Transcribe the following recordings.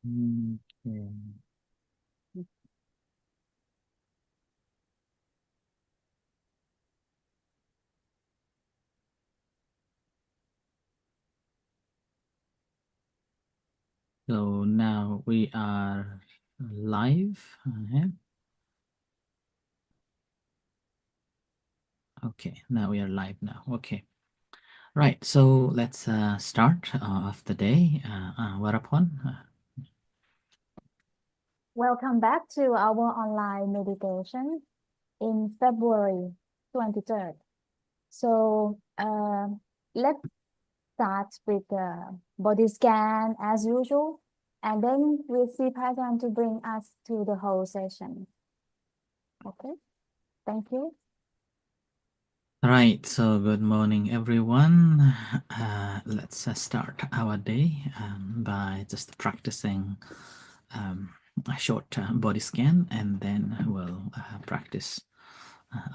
Okay. So now we are live. Okay, now we are live now. Okay. Right. So let's start of the day. Whereupon, Welcome back to our online meditation in February 23rd. So let's start with the body scan as usual, and then we'll see Pajan to bring us to the whole session. Okay, thank you. right. So good morning, everyone. Let's start our day by just practicing a short body scan, and then we'll practice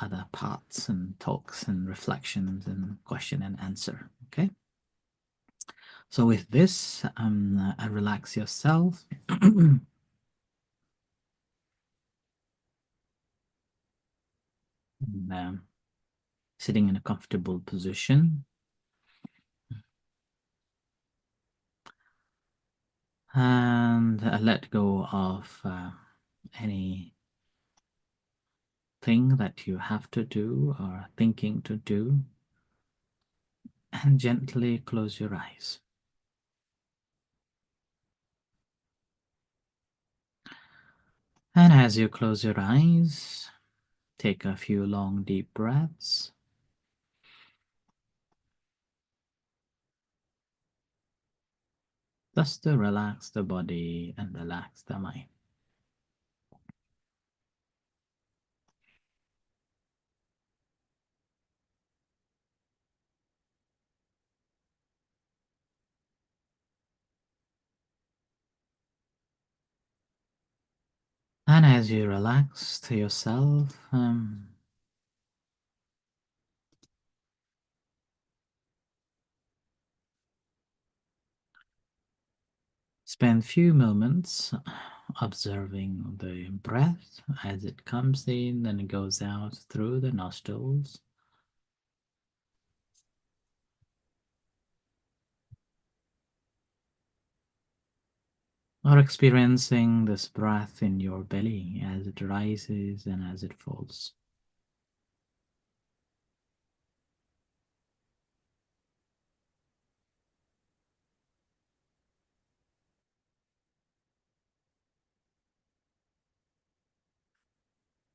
other parts and talks and reflections and question and answer. Okay. So with this, relax yourself. And, sitting in a comfortable position. And let go of anything that you have to do or thinking to do. And gently close your eyes. And as you close your eyes, take a few long, deep breaths. Just to relax the body and relax the mind. And as you relax to yourself, spend few moments observing the breath as it comes in and goes out through the nostrils. Or experiencing this breath in your belly as it rises and as it falls.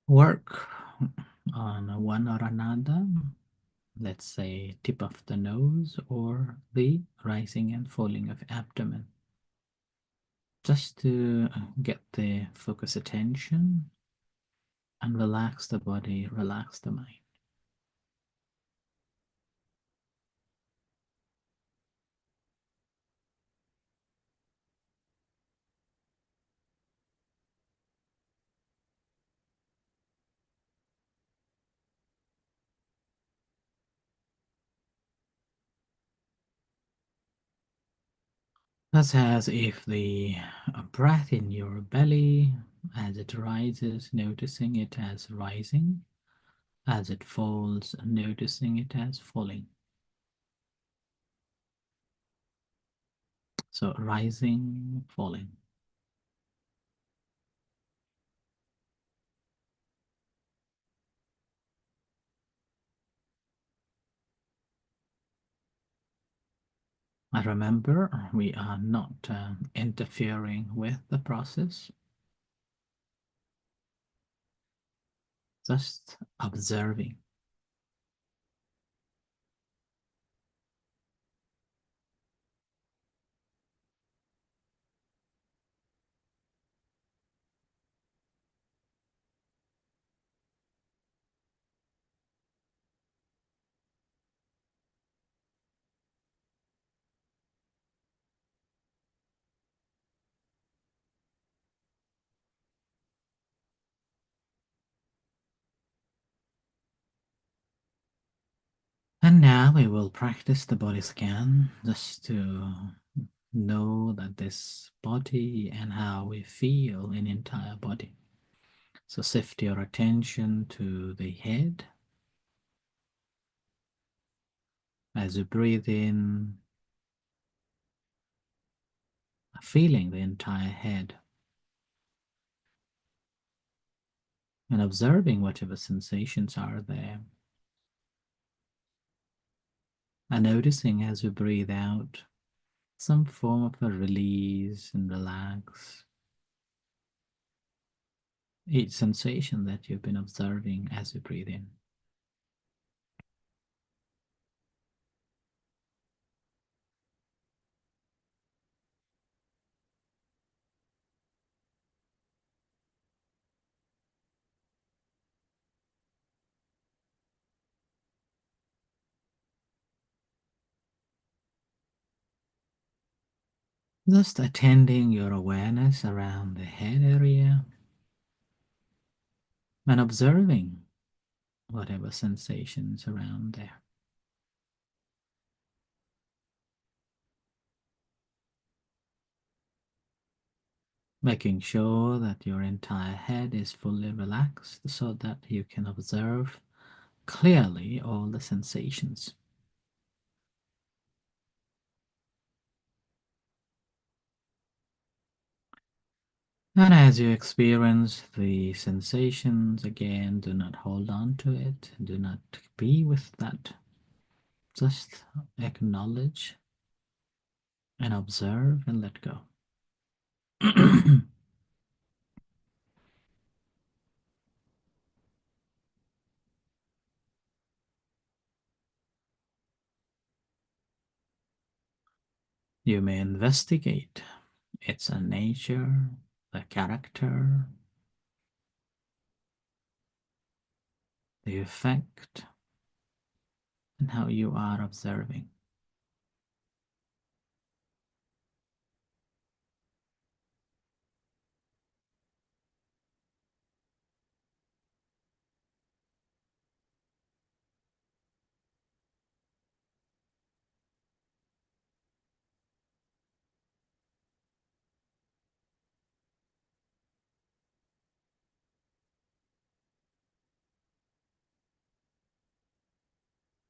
Work on one or another, let's say tip of the nose or the rising and falling of abdomen, just to get the focus attention and relax the body, relax the mind. Just as if the breath in your belly, as it rises, noticing it as rising, as it falls, noticing it as falling. So rising, falling. I remember we are not interfering with the process, just observing. And now we will practice the body scan just to know that this body and how we feel in entire body. So shift your attention to the head as you breathe in, feeling the entire head and observing whatever sensations are there. And noticing as you breathe out some form of a release and relax each sensation that you've been observing as you breathe in. Just attending your awareness around the head area and observing whatever sensations around there. Making sure that your entire head is fully relaxed so that you can observe clearly all the sensations. And as you experience the sensations, again, do not hold on to it. Do not be with that. Just acknowledge and observe and let go. You may investigate its nature, the character, the effect, and how you are observing.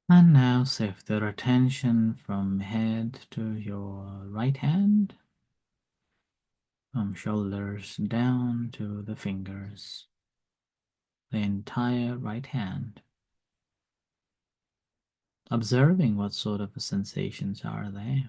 And now shift your attention from head to your right hand, from shoulders down to the fingers, the entire right hand, observing what sort of sensations are there.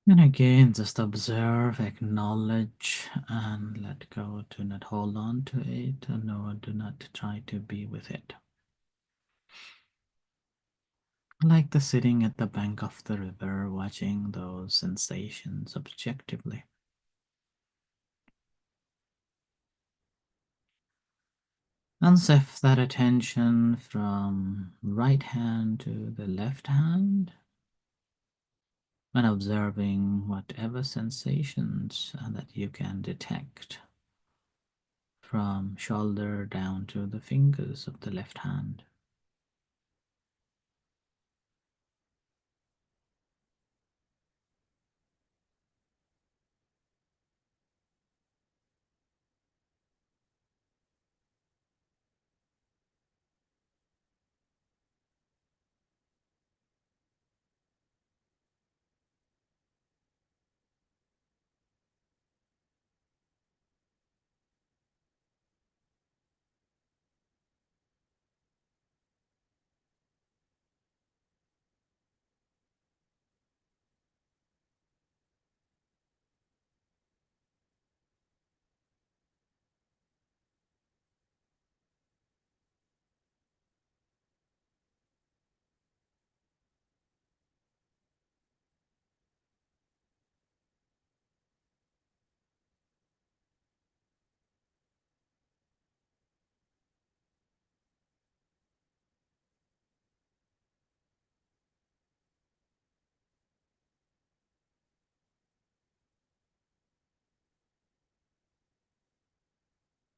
And again, just observe, acknowledge, and let go. Do not hold on to it, nor do not try to be with it. Like the sitting at the bank of the river, watching those sensations objectively. And shift that attention from right hand to the left hand and observing whatever sensations that you can detect from shoulder down to the fingers of the left hand.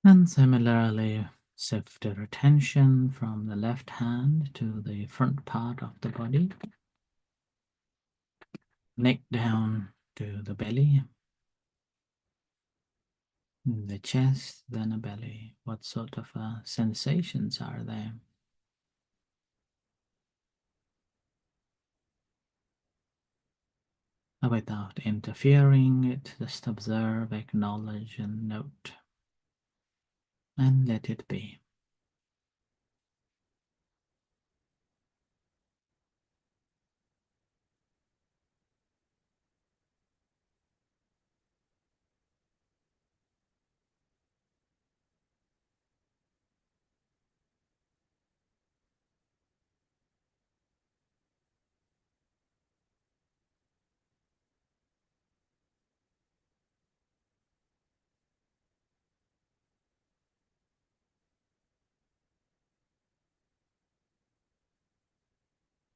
And similarly, shift your attention from the left hand to the front part of the body, neck down to the belly, the chest, then the belly. What sort of sensations are there? Without interfering it, just observe, acknowledge, and note, and let it be.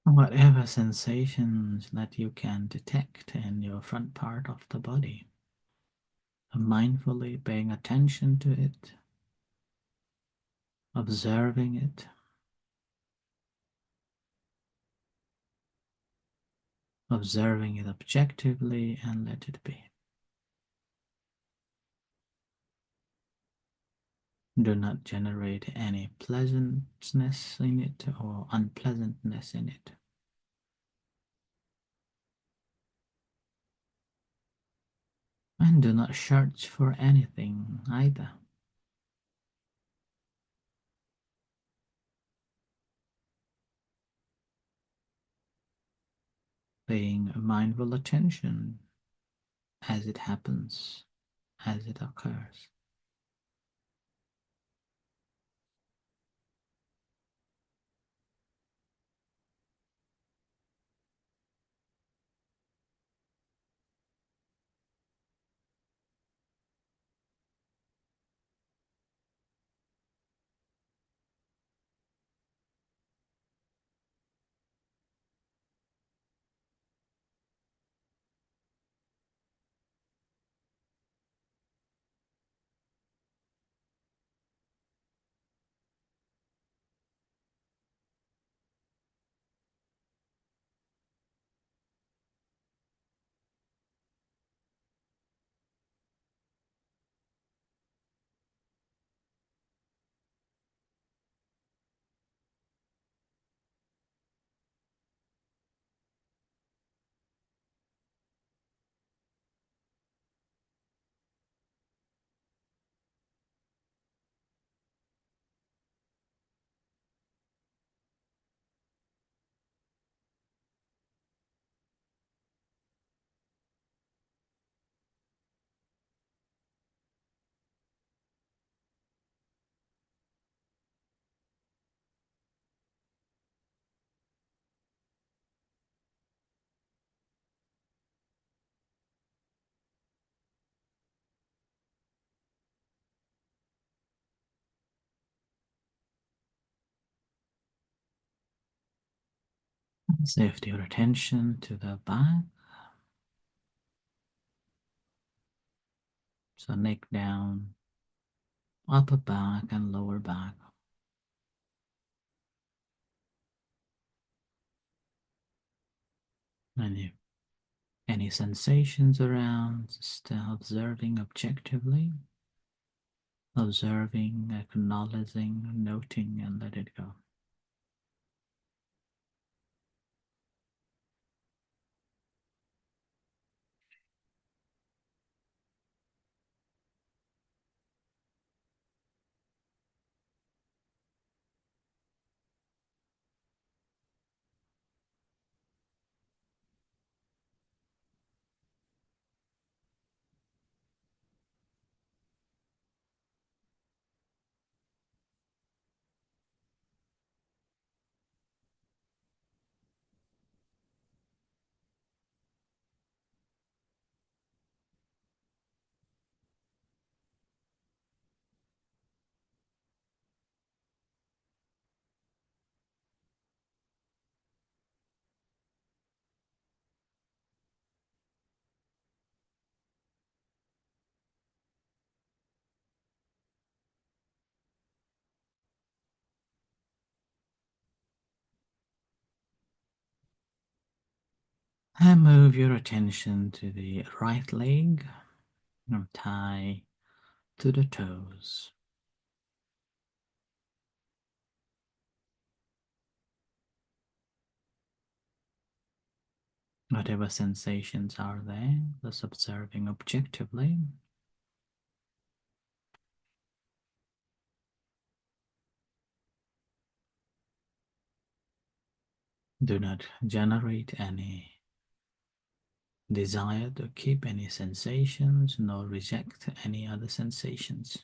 Whatever sensations that you can detect in your front part of the body, mindfully paying attention to it, observing it, objectively, and let it be. Do not generate any pleasantness in it or unpleasantness in it. And do not search for anything either. Paying mindful attention as it happens, as it occurs. Shift your attention to the back. So neck down, upper back and lower back. Any sensations around, just observing objectively, observing, acknowledging, noting, and let it go. And move your attention to the right leg from thigh to the toes. Whatever sensations are there, just observing objectively. Do not generate any desire to keep any sensations, nor reject any other sensations.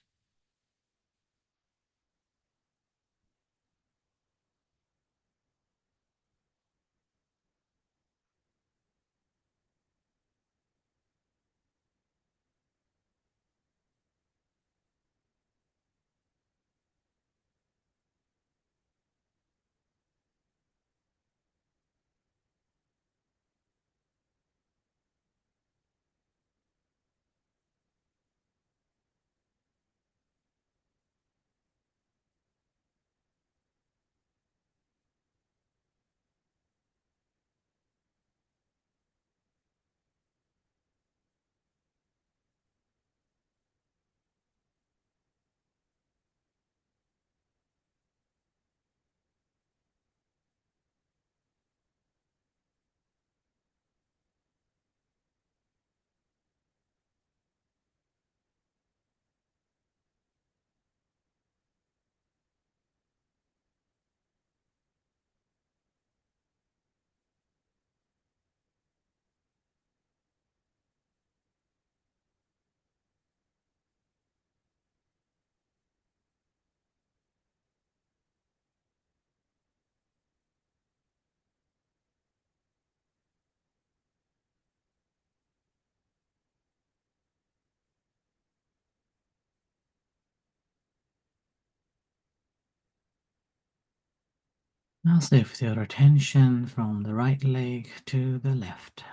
Now shift your attention from the right leg to the left.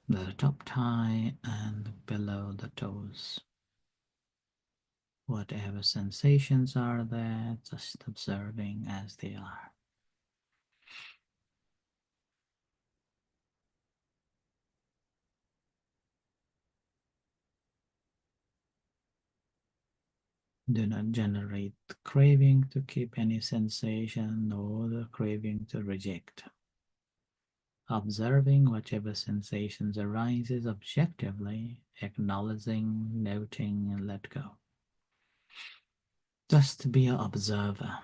The top thigh and below the toes. Whatever sensations are there, just observing as they are. Do not generate craving to keep any sensation, nor the craving to reject. Observing whatever sensations arises objectively, acknowledging, noting, and let go. Just be an observer.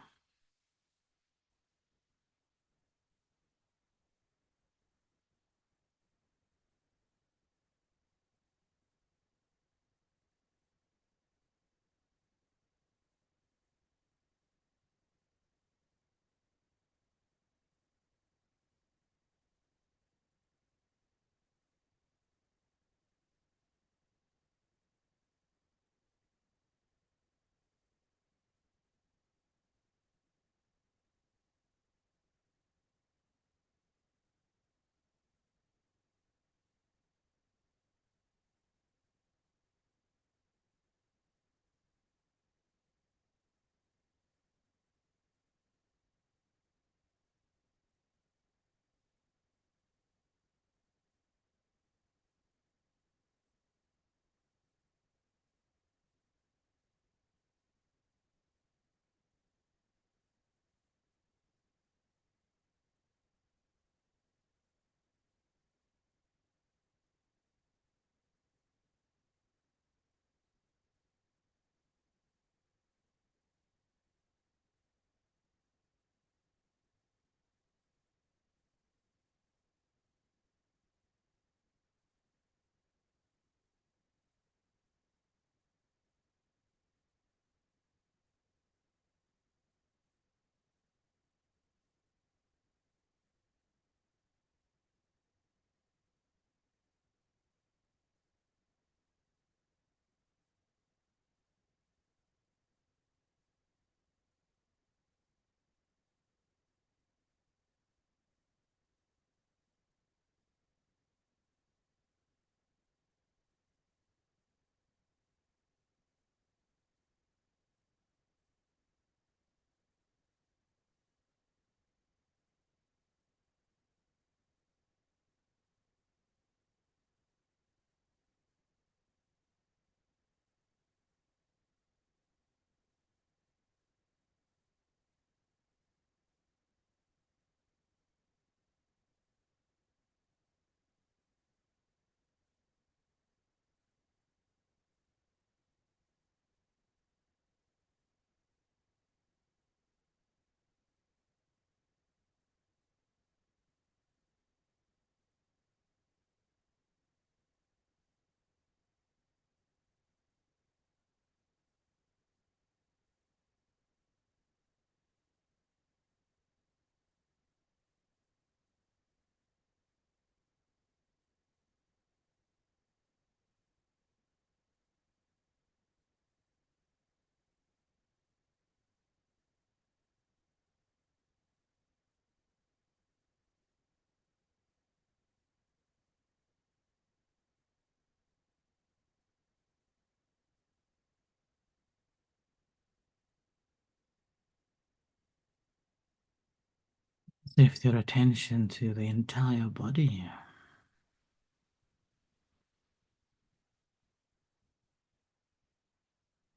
Shift your attention to the entire body.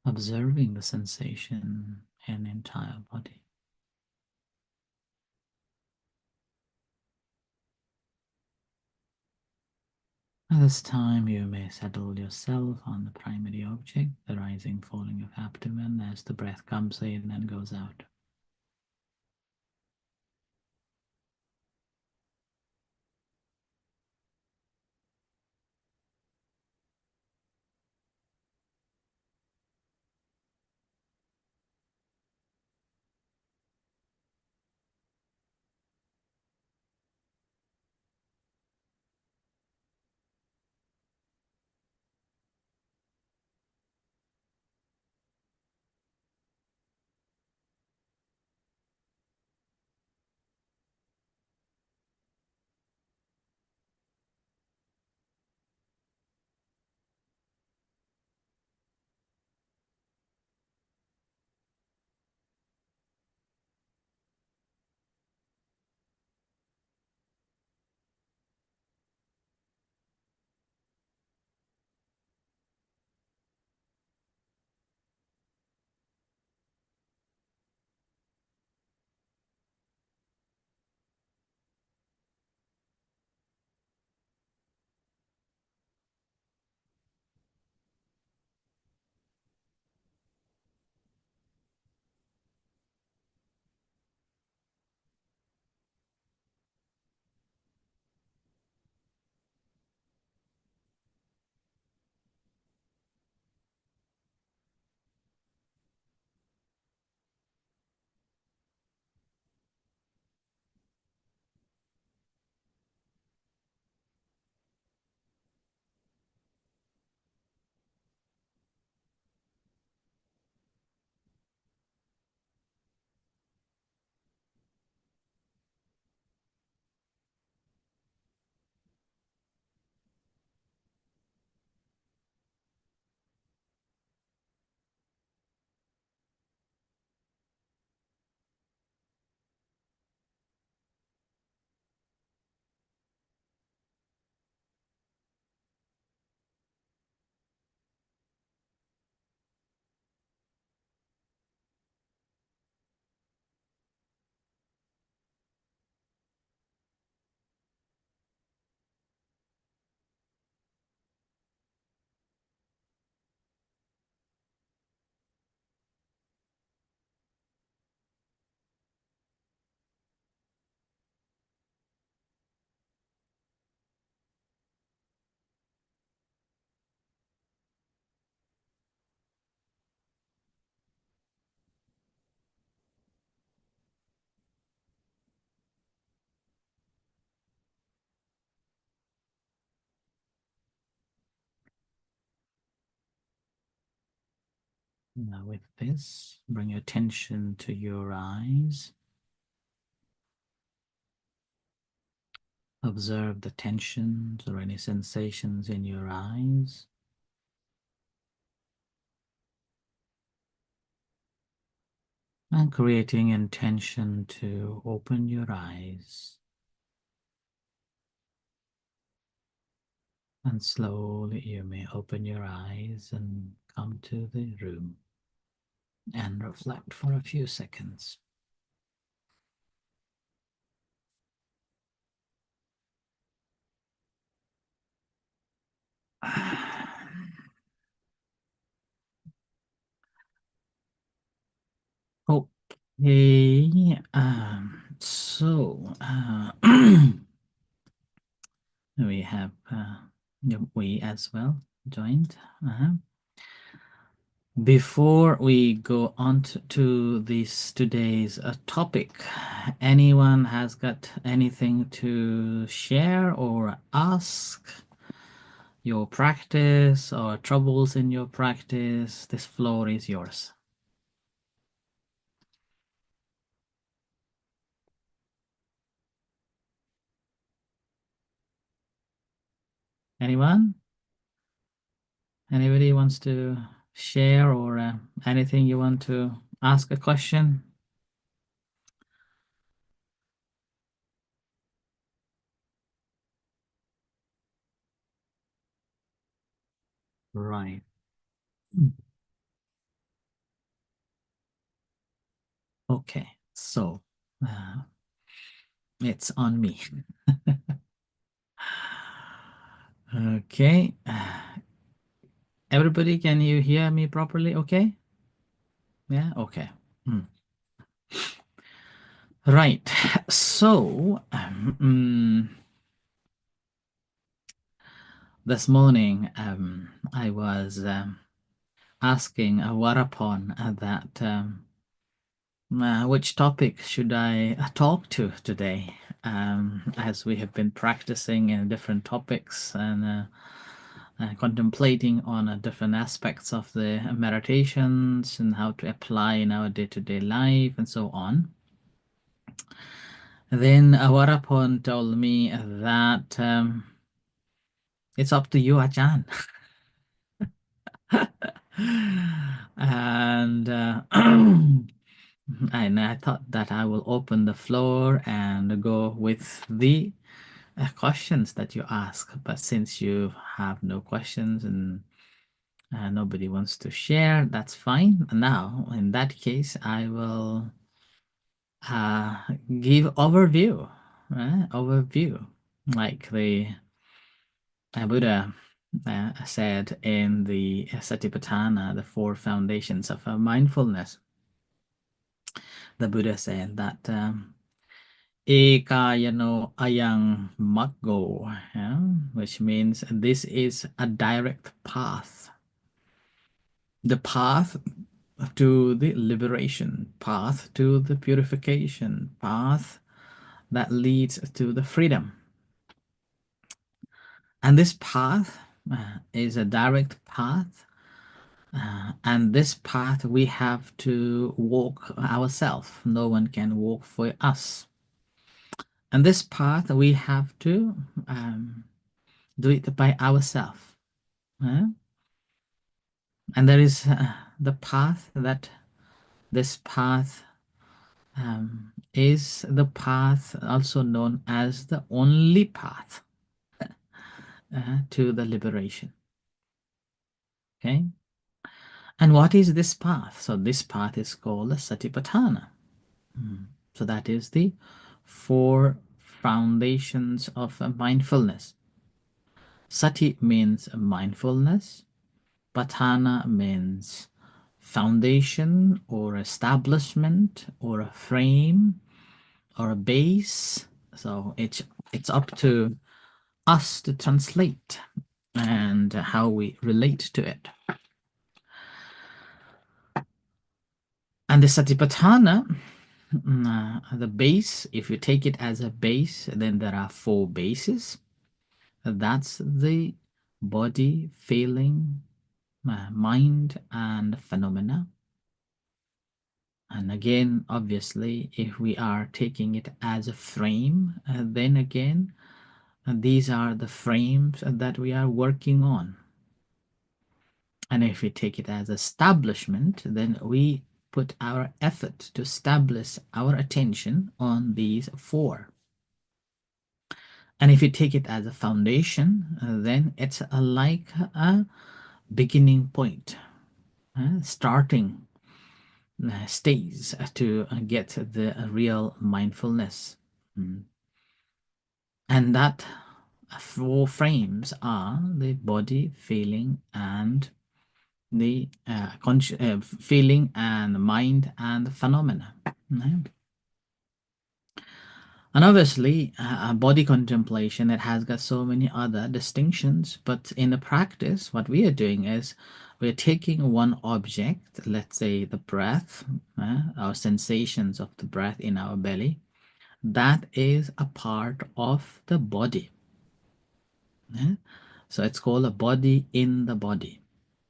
Observing the sensation in the entire body. At this time, you may settle yourself on the primary object, the rising, falling of abdomen as the breath comes in and goes out. Now, with this, bring your attention to your eyes. Observe the tensions or any sensations in your eyes. And creating intention to open your eyes. And slowly you may open your eyes and come to the room and reflect for a few seconds. Okay, we have we as well joined. Before we go on to this today's topic, anyone has got anything to share or ask? Your practice or troubles in your practice, this floor is yours. Anyone? Anybody wants to share or anything you want to ask a question? Right. Okay, so it's on me. Okay. Everybody, can you hear me properly? Okay. Yeah. Okay. Right. So, this morning, I was asking Warapon that which topic should I talk to today, as we have been practicing in different topics and contemplating on different aspects of the meditations and how to apply in our day-to-day life and so on. Then Warapon told me that it's up to you, Ajahn. And and I thought that I will open the floor and go with the questions that you ask. But since you have no questions and nobody wants to share, that's fine. Now, in that case, I will give overview, overview, like the Buddha said in the Satipatthana, the four foundations of mindfulness. The Buddha said that ekayano ayang maggo, which means this is a direct path. The path to the liberation, path to the purification, path that leads to the freedom. And this path is a direct path. And this path we have to walk ourselves. No one can walk for us. And this path we have to do it by ourselves. And there is the path that this path is the path also known as the only path to the liberation. Okay. And what is this path? So this path is called the Satipatthana. So that is the four foundations of mindfulness. Sati means mindfulness. Patthana means foundation or establishment or a frame or a base. So it's up to us to translate and how we relate to it. And the Satipatthana, the base, if you take it as a base, then there are four bases. That's the body, feeling, mind, and phenomena. And again, obviously, if we are taking it as a frame, then again, these are the frames that we are working on. And if we take it as establishment, then we put our effort to establish our attention on these four. And if you take it as a foundation, then it's like a beginning point, starting stage to get the real mindfulness. And that four frames are the body, feeling, and the feeling and mind and phenomena. And obviously, body contemplation, it has got so many other distinctions, but in the practice, what we are doing is we're taking one object, let's say the breath, our sensations of the breath in our belly, that is a part of the body. So it's called a body in the body.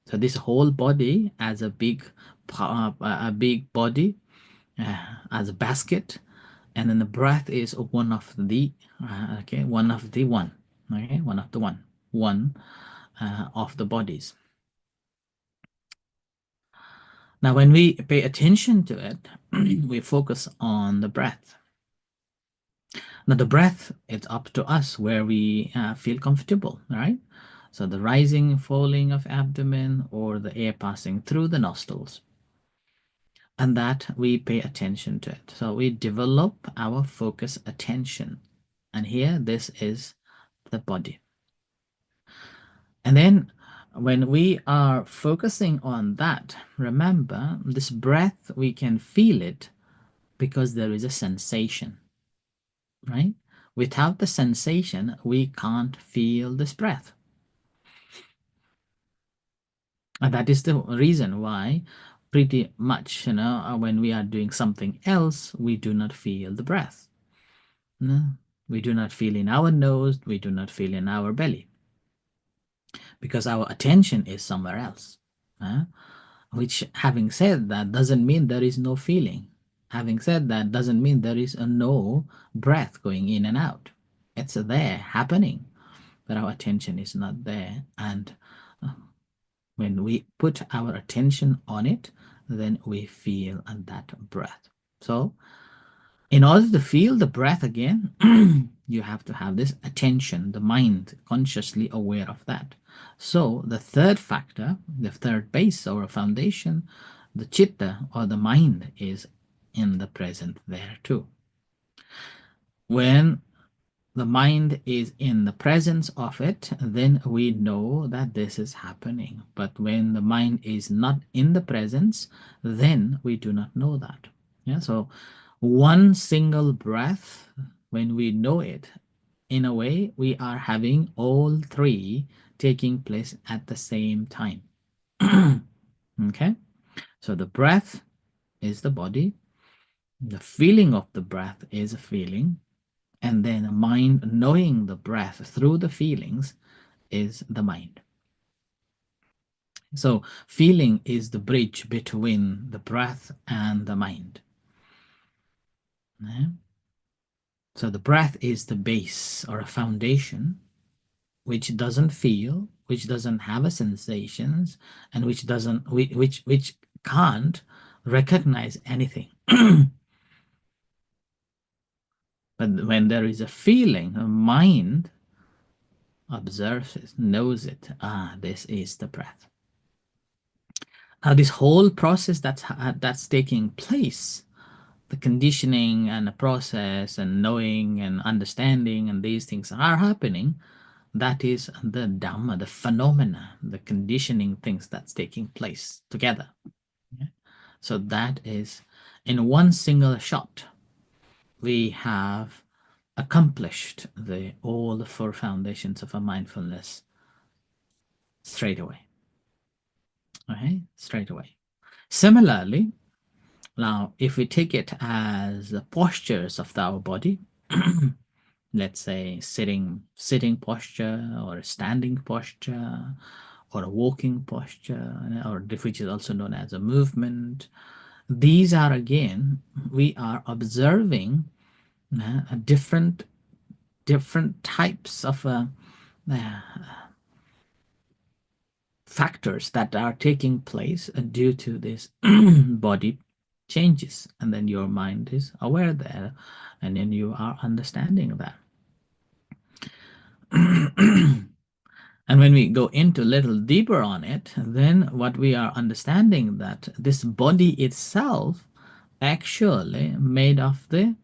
So this whole body as a big body, as a basket, and then the breath is one of the one of the of the bodies. Now when we pay attention to it, we focus on the breath. Now the breath, it's up to us where we feel comfortable, right? So the rising, falling of abdomen, or the air passing through the nostrils. And that we pay attention to it. So we develop our focus attention. And here, this is the body. And then when we are focusing on that, remember this breath, we can feel it because there is a sensation, right? Without the sensation, we can't feel this breath. And that is the reason why pretty much, when we are doing something else, we do not feel the breath. No, we do not feel in our nose, we do not feel in our belly, because our attention is somewhere else. Which, having said that, doesn't mean there is no feeling. Having said that, doesn't mean there is no breath going in and out. It's there happening, but our attention is not there. And when we put our attention on it, then we feel that breath. So in order to feel the breath again, you have to have this attention, the mind consciously aware of that. So the third factor, the third base or foundation, the chitta or the mind is in the present there too. When the mind is in the presence of it, then we know that this is happening. But when the mind is not in the presence, then we do not know that. Yeah, so one single breath, when we know it, in a way, we are having all three taking place at the same time. Okay, so the breath is the body, the feeling of the breath is a feeling, and then the mind knowing the breath through the feelings is the mind. So feeling is the bridge between the breath and the mind. Yeah? So the breath is the base or a foundation which doesn't feel, which doesn't have a sensations, and which can't recognize anything. But when there is a feeling, a mind observes it, knows it. This is the breath. Now, this whole process that's taking place, the conditioning and the process and knowing and understanding and these things are happening. That is the Dhamma, the phenomena, the conditioning things that's taking place together. Okay? So that is, in one single shot, we have accomplished all the four foundations of a mindfulness straight away. Okay, straight away. Similarly, now if we take it as the postures of our body, let's say sitting posture or a standing posture or a walking posture, or which is also known as a movement. These are, again, we are observing different types of factors that are taking place due to this body changes, and then your mind is aware there, and then you are understanding that. And when we go into a little deeper on it, then what we are understanding that this body itself actually made of the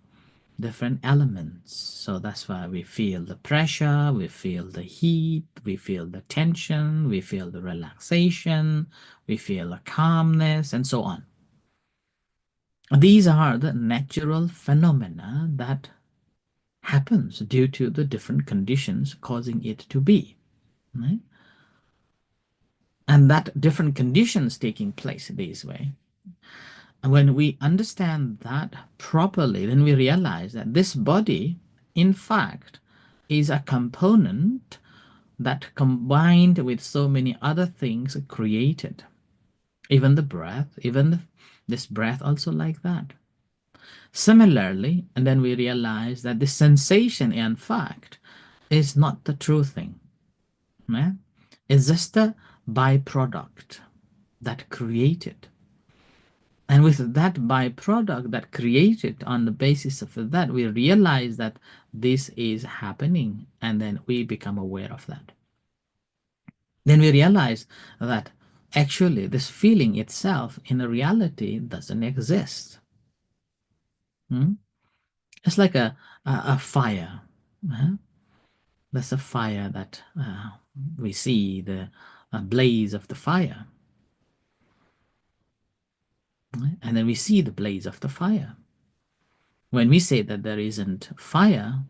different elements. So that's why we feel the pressure, we feel the heat, we feel the tension, we feel the relaxation, we feel the calmness, and so on. These are the natural phenomena that happens due to the different conditions causing it to be. Right? And that different conditions taking place this way. And when we understand that properly, then we realize that this body, in fact, is a component that combined with so many other things created. Even the breath, this breath also like that. Similarly, and then we realize that the sensation, in fact, is not the true thing. Yeah? It's just a byproduct that created. And with that byproduct that created, on the basis of that, we realize that this is happening, and then we become aware of that. then we realize that actually this feeling itself in a reality doesn't exist. Hmm? It's like a fire. There's a fire that we see, the blaze of the fire. Right? And then we see the blaze of the fire. When we say that there isn't fire,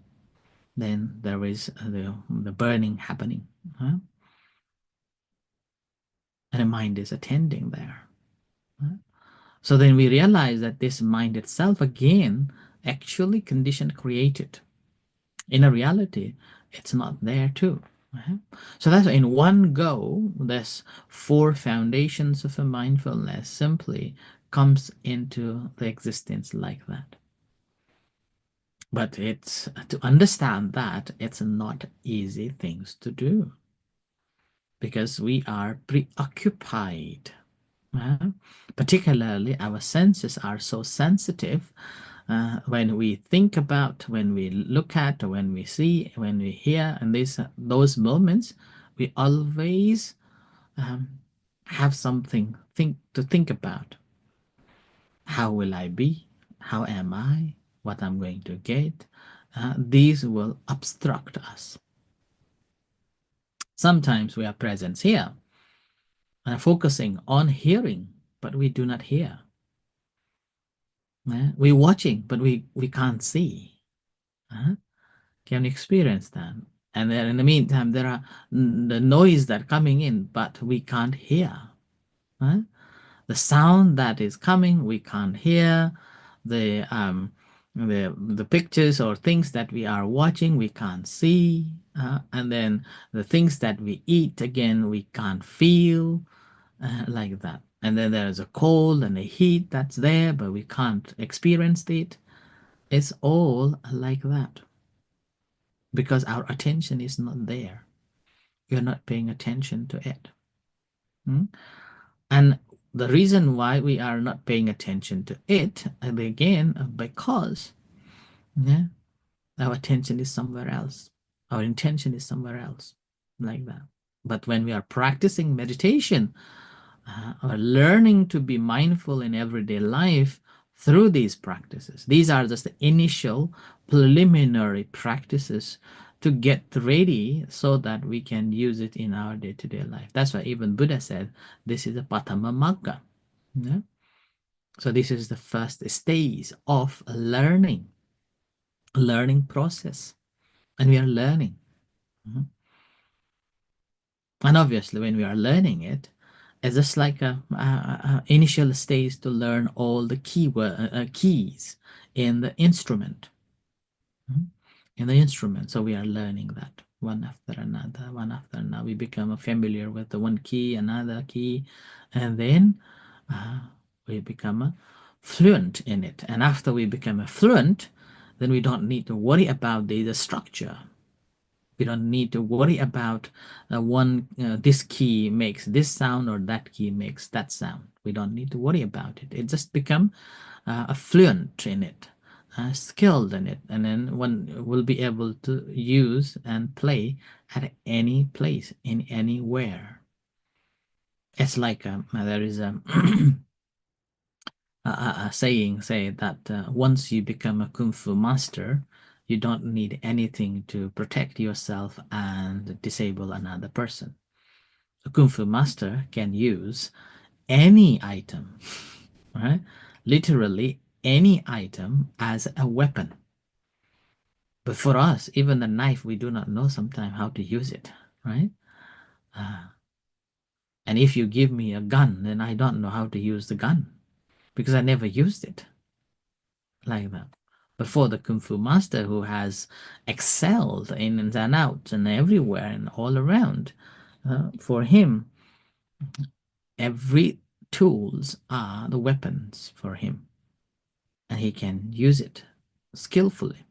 then there is the burning happening. And the mind is attending there. So then we realize that this mind itself, again, actually conditioned, created. In a reality, it's not there too. So that's in one go, this 4 foundations of a mindfulness simply comes into the existence like that. But it's to understand that it's not easy things to do because we are preoccupied. Particularly, our senses are so sensitive. When we think about, when we look at, when we see, when we hear, and those moments, we always have something to think about. How will I be? How am I? What I'm going to get? These will obstruct us. Sometimes we are present here and focusing on hearing, but we do not hear. We're watching, but we can't see. Can you experience that? And then in the meantime, there are the noise that coming in, but we can't hear. The sound that is coming, we can't hear. The the pictures or things that we are watching, we can't see. And then the things that we eat, again, we can't feel, like that. And then there's a cold and a heat that's there, but we can't experience it. It's all like that because our attention is not there. You're not paying attention to it. And the reason why we are not paying attention to it, again, because our attention is somewhere else. Our intention is somewhere else, like that. But when we are practicing meditation, or learning to be mindful in everyday life through these practices, these are just the initial preliminary practices to get ready so that we can use it in our day-to-day life. That's why even Buddha said this is a Patama Magga. So this is the first stage of learning process, and we are learning. And obviously when we are learning it, it's just like a initial stage to learn all the keys in the instrument. So we are learning that one after another. We become familiar with the one key, another key, and then we become fluent in it. And after we become fluent, then we don't need to worry about the structure. We don't need to worry about this key makes this sound or that key makes that sound. We don't need to worry about it. It just become fluent in it, skilled in it, and then one will be able to use and play at any place, in anywhere. It's like there is a saying say that once you become a kung fu master, you don't need anything to protect yourself and disable another person. A kung fu master can use any item, right? Literally any item as a weapon. But for us, even the knife, we do not know sometimes how to use it, right? And if you give me a gun, then I don't know how to use the gun because I never used it like that. But for the Kung Fu master who has excelled in and out and everywhere and all around, for him, every tools are the weapons for him, and he can use it skillfully.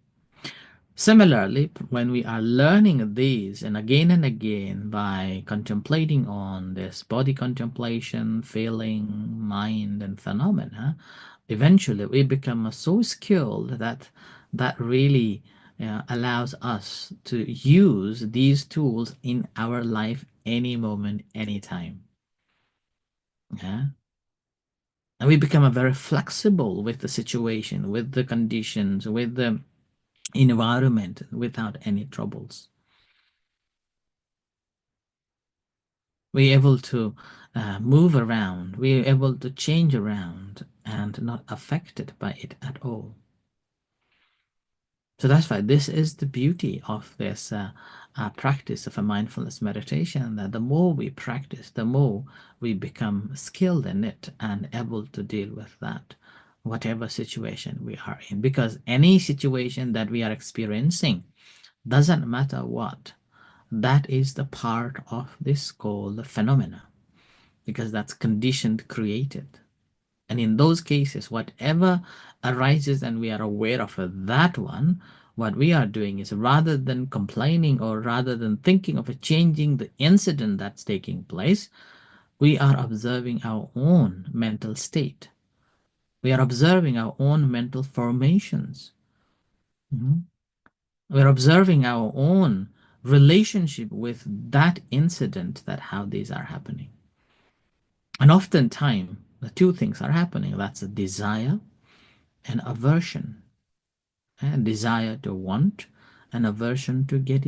Similarly, when we are learning these and again by contemplating on this body contemplation, feeling, mind, and phenomena, eventually we become so skilled that really allows us to use these tools in our life any moment, anytime. Yeah. And we become a very flexible with the situation, with the conditions, with the environment without any troubles. We're able to move around, we're able to change around and not affected by it at all. So that's why this is the beauty of this practice of a mindfulness meditation, that the more we practice, the more we become skilled in it and able to deal with that, whatever situation we are in. Because any situation that we are experiencing, doesn't matter what, that is the part of this called phenomena, because that's conditioned, created. And in those cases, whatever arises and we are aware of that one, what we are doing is, rather than complaining or rather than thinking of changing the incident that's taking place, we are observing our own mental state. We are observing our own mental formations. We're observing our own relationship with that incident, that how these are happening. And oftentimes, the two things are happening. That's a desire and aversion. And desire to want, and aversion to get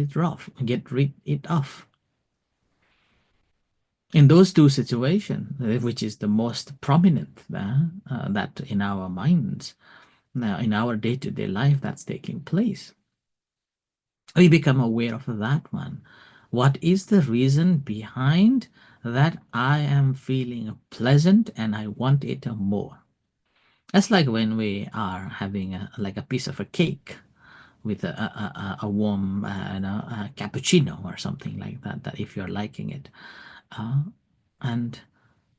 rid it of. In those two situations, which is the most prominent that in our minds, now in our day-to-day life that's taking place, we become aware of that one. What is the reason behind that I am feeling pleasant and I want it more? That's like when we are having like a piece of a cake with a warm a cappuccino or something like that, that if you're liking it. And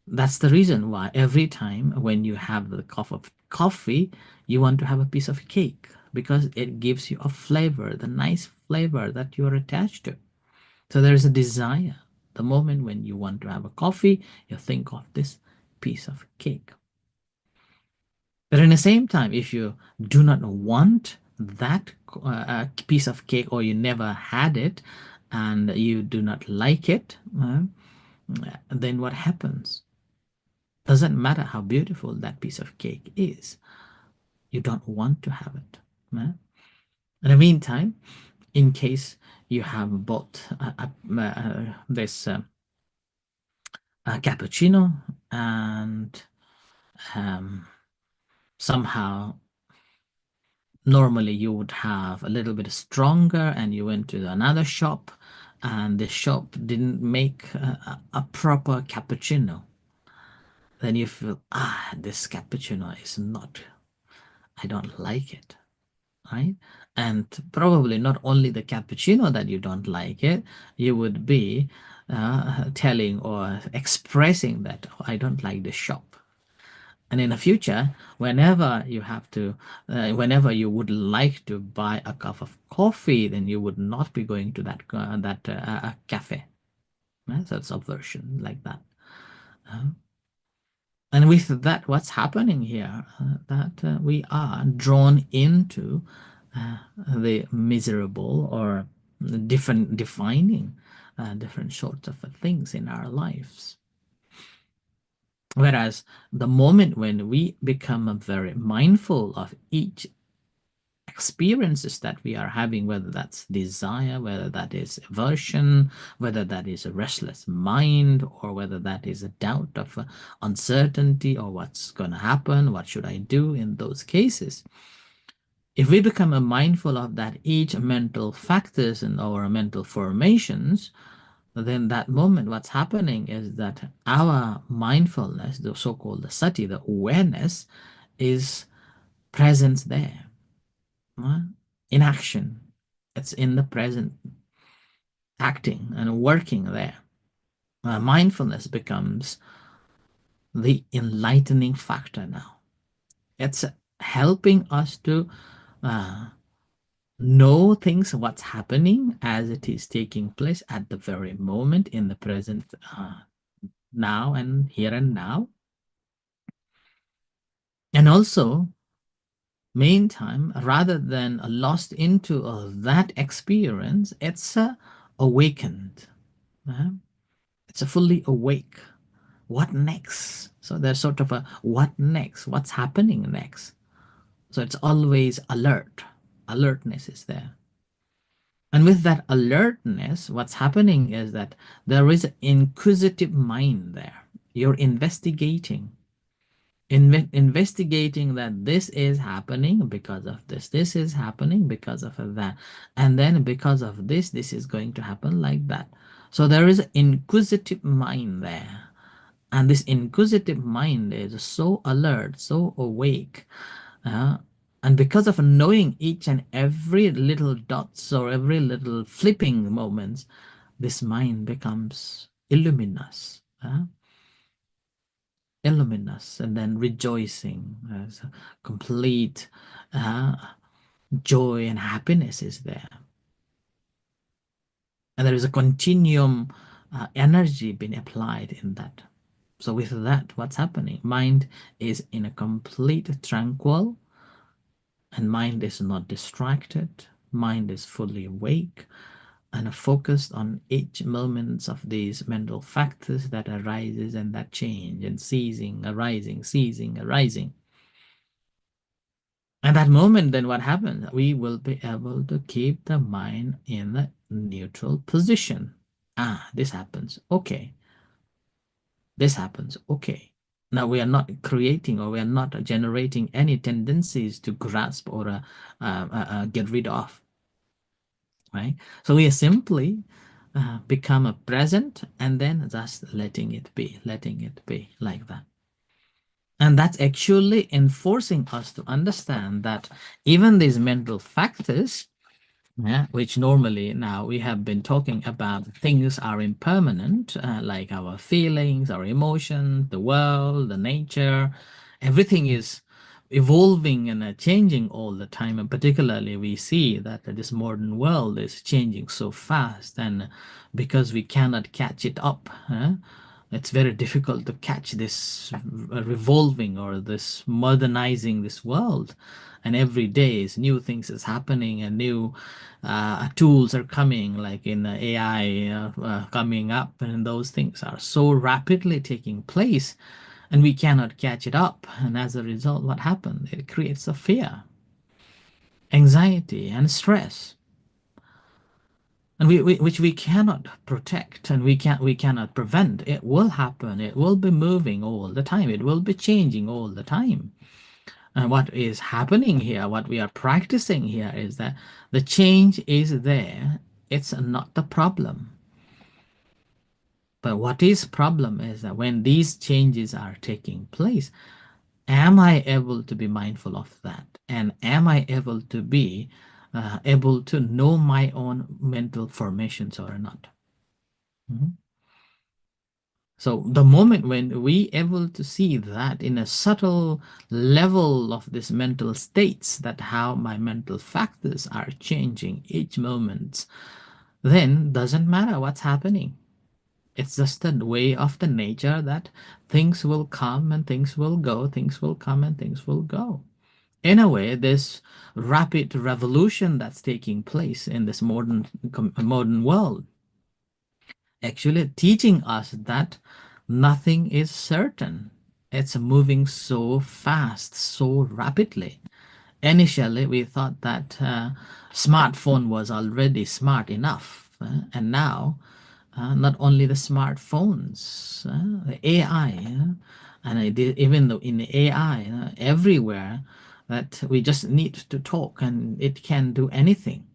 that's the reason why every time when you have the cup of coffee, you want to have a piece of cake, because it gives you a flavor, the nice flavor that you're attached to. So there's a desire. The moment when you want to have a coffee, you think of this piece of cake. But in the same time, if you do not want that piece of cake, or you never had it and you do not like it, then what happens? Doesn't matter how beautiful that piece of cake is, you don't want to have it. In the meantime, in case you have bought this cappuccino, and somehow normally you would have a little bit stronger, and you went to another shop and the shop didn't make a proper cappuccino, then you feel, this cappuccino is not, I don't like it, right? And probably not only the cappuccino that you don't like it, you would be telling or expressing that, oh, I don't like the shop. And in the future, whenever you have to, whenever you would like to buy a cup of coffee, then you would not be going to that cafe. Right? So it's a version like that. And with that, what's happening here? That we are drawn into the miserable, or different defining different sorts of things in our lives. Whereas the moment when we become very mindful of each experiences that we are having, whether that's desire, whether that is aversion, whether that is a restless mind, or whether that is a doubt of uncertainty, or what's going to happen, what should I do in those cases. If we become mindful of that each mental factors and our mental formations, then that moment what's happening is that our mindfulness, the so-called sati, the awareness, is present there, in action. It's in the present, acting and working there. Mindfulness becomes the enlightening factor now. It's helping us to know things, what's happening as it is taking place at the very moment, in the present, now and here and now. And also Meantime, rather than lost into that experience, it's awakened. uh, it's a fully awake. What next? So there's sort of a what next? What's happening next? So it's always alert. Alertness is there. And with that alertness, what's happening is that there is an inquisitive mind there. You're investigating, investigating that this is happening because of this is happening because of that, and then because of this is going to happen like that. So there is an inquisitive mind there, and this inquisitive mind is so alert, so awake, uh, and because of knowing each and every little dots or every little flipping moments, this mind becomes illuminous. Illuminous, and then rejoicing, as complete uh, joy and happiness is there, and there is a continuum energy being applied in that. So with that, what's happening? Mind is in a complete tranquil, and mind is not distracted. Mind is fully awake and focused on each moment of these mental factors that arises and that change and ceasing, arising, ceasing, arising. At that moment, then what happens? We will be able to keep the mind in a neutral position. Ah, this happens. Okay. This happens. Okay. Now we are not creating or we are not generating any tendencies to grasp or get rid of. Right? So we are simply become a present and then just letting it be like that. And that's actually enforcing us to understand that even these mental factors, yeah, which normally now we have been talking about, things are impermanent, like our feelings, our emotions, the world, the nature, everything is evolving and changing all the time. And particularly, we see that this modern world is changing so fast, and because we cannot catch it up, it's very difficult to catch this revolving or this modernizing this world. And every day is new things is happening and new tools are coming, like in AI coming up, and those things are so rapidly taking place, and we cannot catch it up. And as a result, what happens? It creates a fear, anxiety, and stress, and which we cannot protect, and we cannot prevent. It will happen. It will be moving all the time. It will be changing all the time. And what is happening here, what we are practicing here, is that the change is there. It's not the problem. But what is problem is that when these changes are taking place, am I able to be mindful of that? And am I able to be able to know my own mental formations or not? Mhm. So the moment when we able to see that in a subtle level of this mental states, that how my mental factors are changing each moment, then doesn't matter what's happening. It's just the way of the nature that things will come and things will go, things will come and things will go. In a way, this rapid revolution that's taking place in this modern world actually teaching us that nothing is certain. It's moving so fast, so rapidly. Initially, we thought that smartphone was already smart enough, and now not only the smartphones, the AI, and even though in the AI everywhere, that we just need to talk and it can do anything.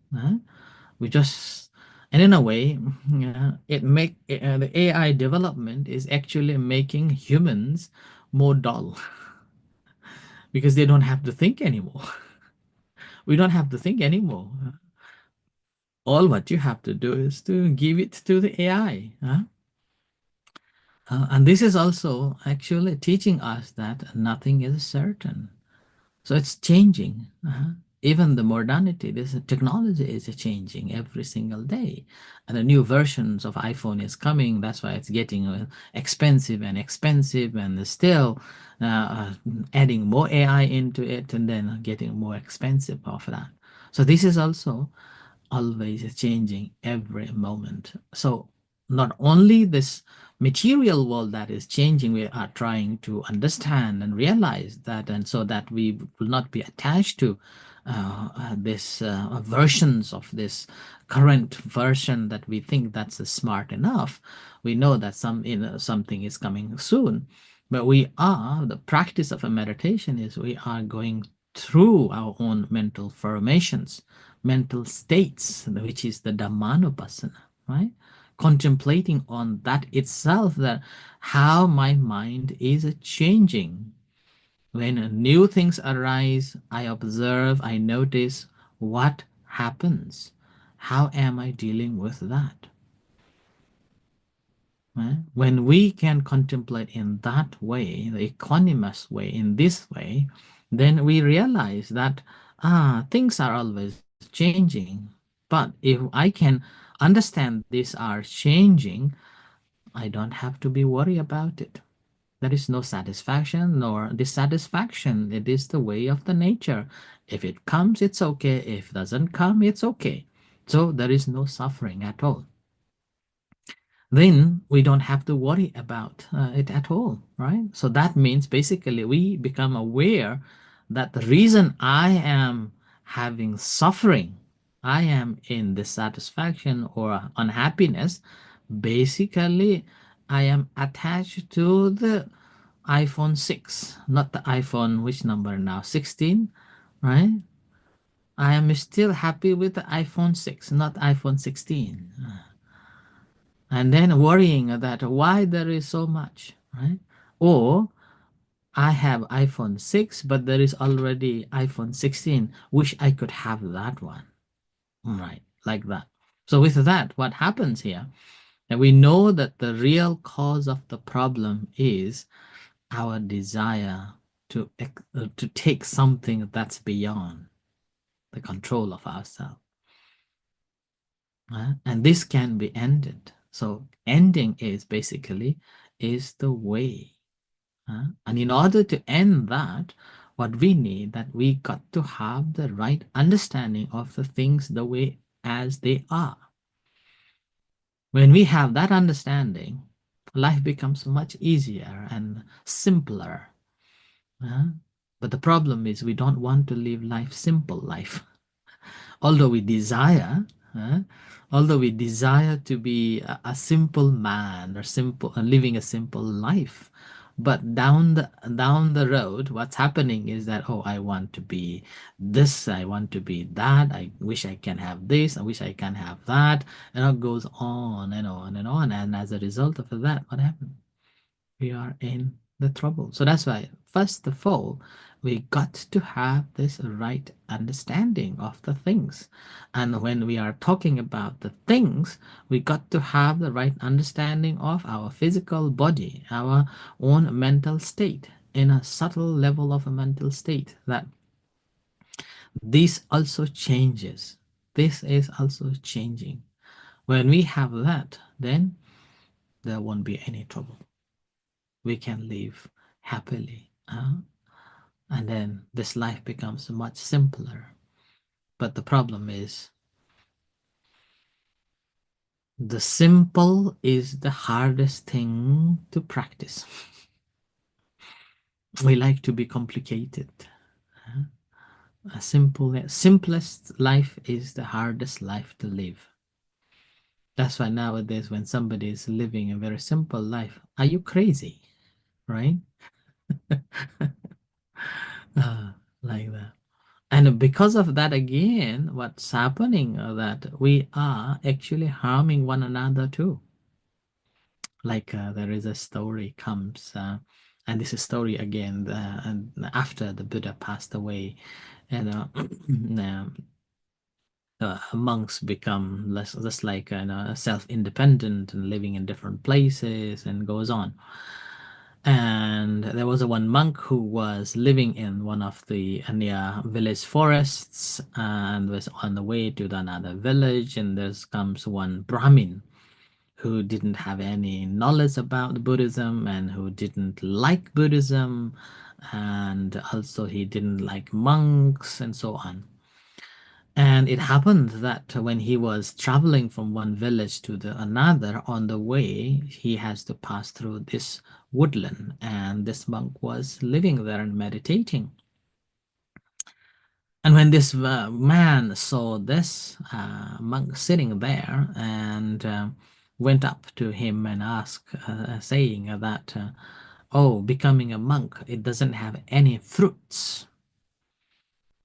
We just, and in a way, it make the AI development is actually making humans more dull because they don't have to think anymore. We don't have to think anymore. All what you have to do is to give it to the AI. And this is also actually teaching us that nothing is certain. So it's changing. even the modernity, this technology is changing every single day, and the new versions of iPhone is coming. That's why it's getting expensive and expensive, and still adding more AI into it, and then getting more expensive of that. So this is also always changing every moment. So not only this material world that is changing, we are trying to understand and realize that, and so that we will not be attached to this versions of this current version that we think that's smart enough. We know that something is coming soon, but the practice of a meditation is we are going through our own mental formations, mental states, which is the Dhammanupassana, right? Contemplating on that itself, that how my mind is changing. When new things arise, I observe, I notice what happens. How am I dealing with that? Right? When we can contemplate in that way, the equanimous way, in this way, then we realize that things are always changing. But if I can understand these are changing, I don't have to be worried about it. There is no satisfaction nor dissatisfaction. It is the way of the nature. If it comes, it's okay. If it doesn't come, it's okay. So there is no suffering at all. Then we don't have to worry about it at all, right? So that means basically we become aware that the reason I am having suffering, I am in dissatisfaction or unhappiness, basically I am attached to the iPhone 6, not the iPhone, which number now? 16, right? I am still happy with the iPhone 6, not iPhone 16. And then worrying that why there is so much, right? Or I have iPhone 6, but there is already iPhone 16. Wish I could have that one, right? Like that. So with that, what happens here? And we know that the real cause of the problem is our desire to take something that's beyond the control of ourselves. And this can be ended. So ending is basically is the way. And in order to end that, what we need, that we got to have the right understanding of the things the way as they are. When we have that understanding, life becomes much easier and simpler. But the problem is we don't want to live life simple life. although we desire uh, Although we desire to be a simple man or simple living a simple life, but down the road what's happening is that, oh, I want to be this, I want to be that, I wish I can have this, I wish I can have that, and it goes on and on and on, and as a result of that, what happens? We are in the trouble. So that's why, first of all, we got to have this right understanding of the things. And when we are talking about the things, we got to have the right understanding of our physical body, our own mental state, in a subtle level of a mental state, that this also changes. This is also changing. When we have that, then there won't be any trouble. We can live happily. And then this life becomes much simpler. But the problem is, the simple is the hardest thing to practice. We like to be complicated. Simplest life is the hardest life to live. That's why nowadays, when somebody is living a very simple life, are you crazy? Right? Like that. And because of that, again, what's happening that we are actually harming one another too. Like there is a story comes, and this is story again, and after the Buddha passed away, and monks become less just like self-independent and living in different places and goes on. And there was a one monk who was living in one of the near village forests and was on the way to another village, and there comes one Brahmin who didn't have any knowledge about Buddhism and who didn't like Buddhism, and also he didn't like monks and so on. And it happened that when he was traveling from one village to the another, on the way, he has to pass through this woodland, and this monk was living there and meditating. And when this man saw this monk sitting there and went up to him and asked, saying that, oh, becoming a monk, it doesn't have any fruits,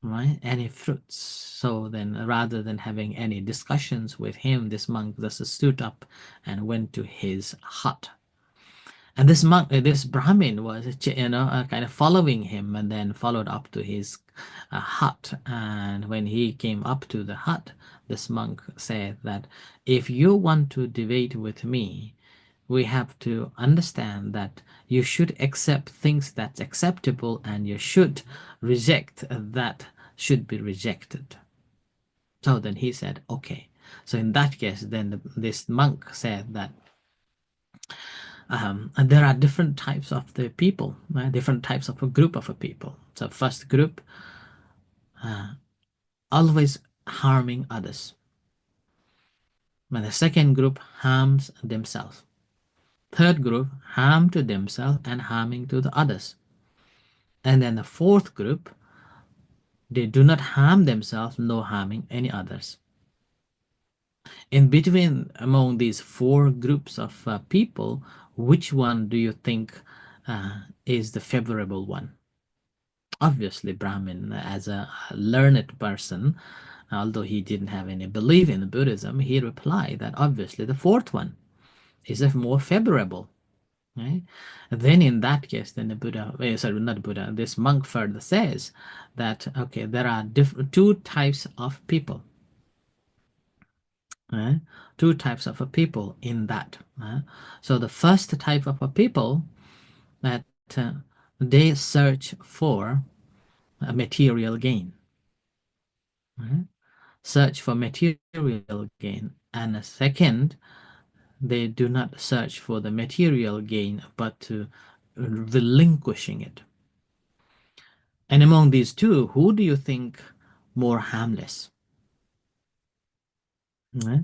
right? Any fruits. So then, rather than having any discussions with him, this monk just stood up and went to his hut. And this monk, this Brahmin was, kind of following him, and then followed up to his hut. And when he came up to the hut, this monk said that if you want to debate with me, we have to understand that you should accept things that's acceptable, and you should reject that should be rejected. So then he said, okay. So in that case, then this monk said that and there are different types of the people, right? Different types of a group of a people. So first group, always harming others. And the second group harms themselves. Third group, harm to themselves and harming to the others. And then the fourth group, they do not harm themselves nor harming any others. In between, among these four groups of people, which one do you think is the favorable one? Obviously, Brahmin, as a learned person, although he didn't have any belief in Buddhism, he replied that obviously the fourth one is a more favorable. Right? Then in that case, then the Buddha, sorry, not Buddha, this monk further says that, okay, there are two types of people. Right? Two types of a people in that. So the first type of a people that they search for a material gain. Right? Search for material gain. And a second, they do not search for the material gain, but to relinquishing it. And among these two, who do you think more harmless? Right?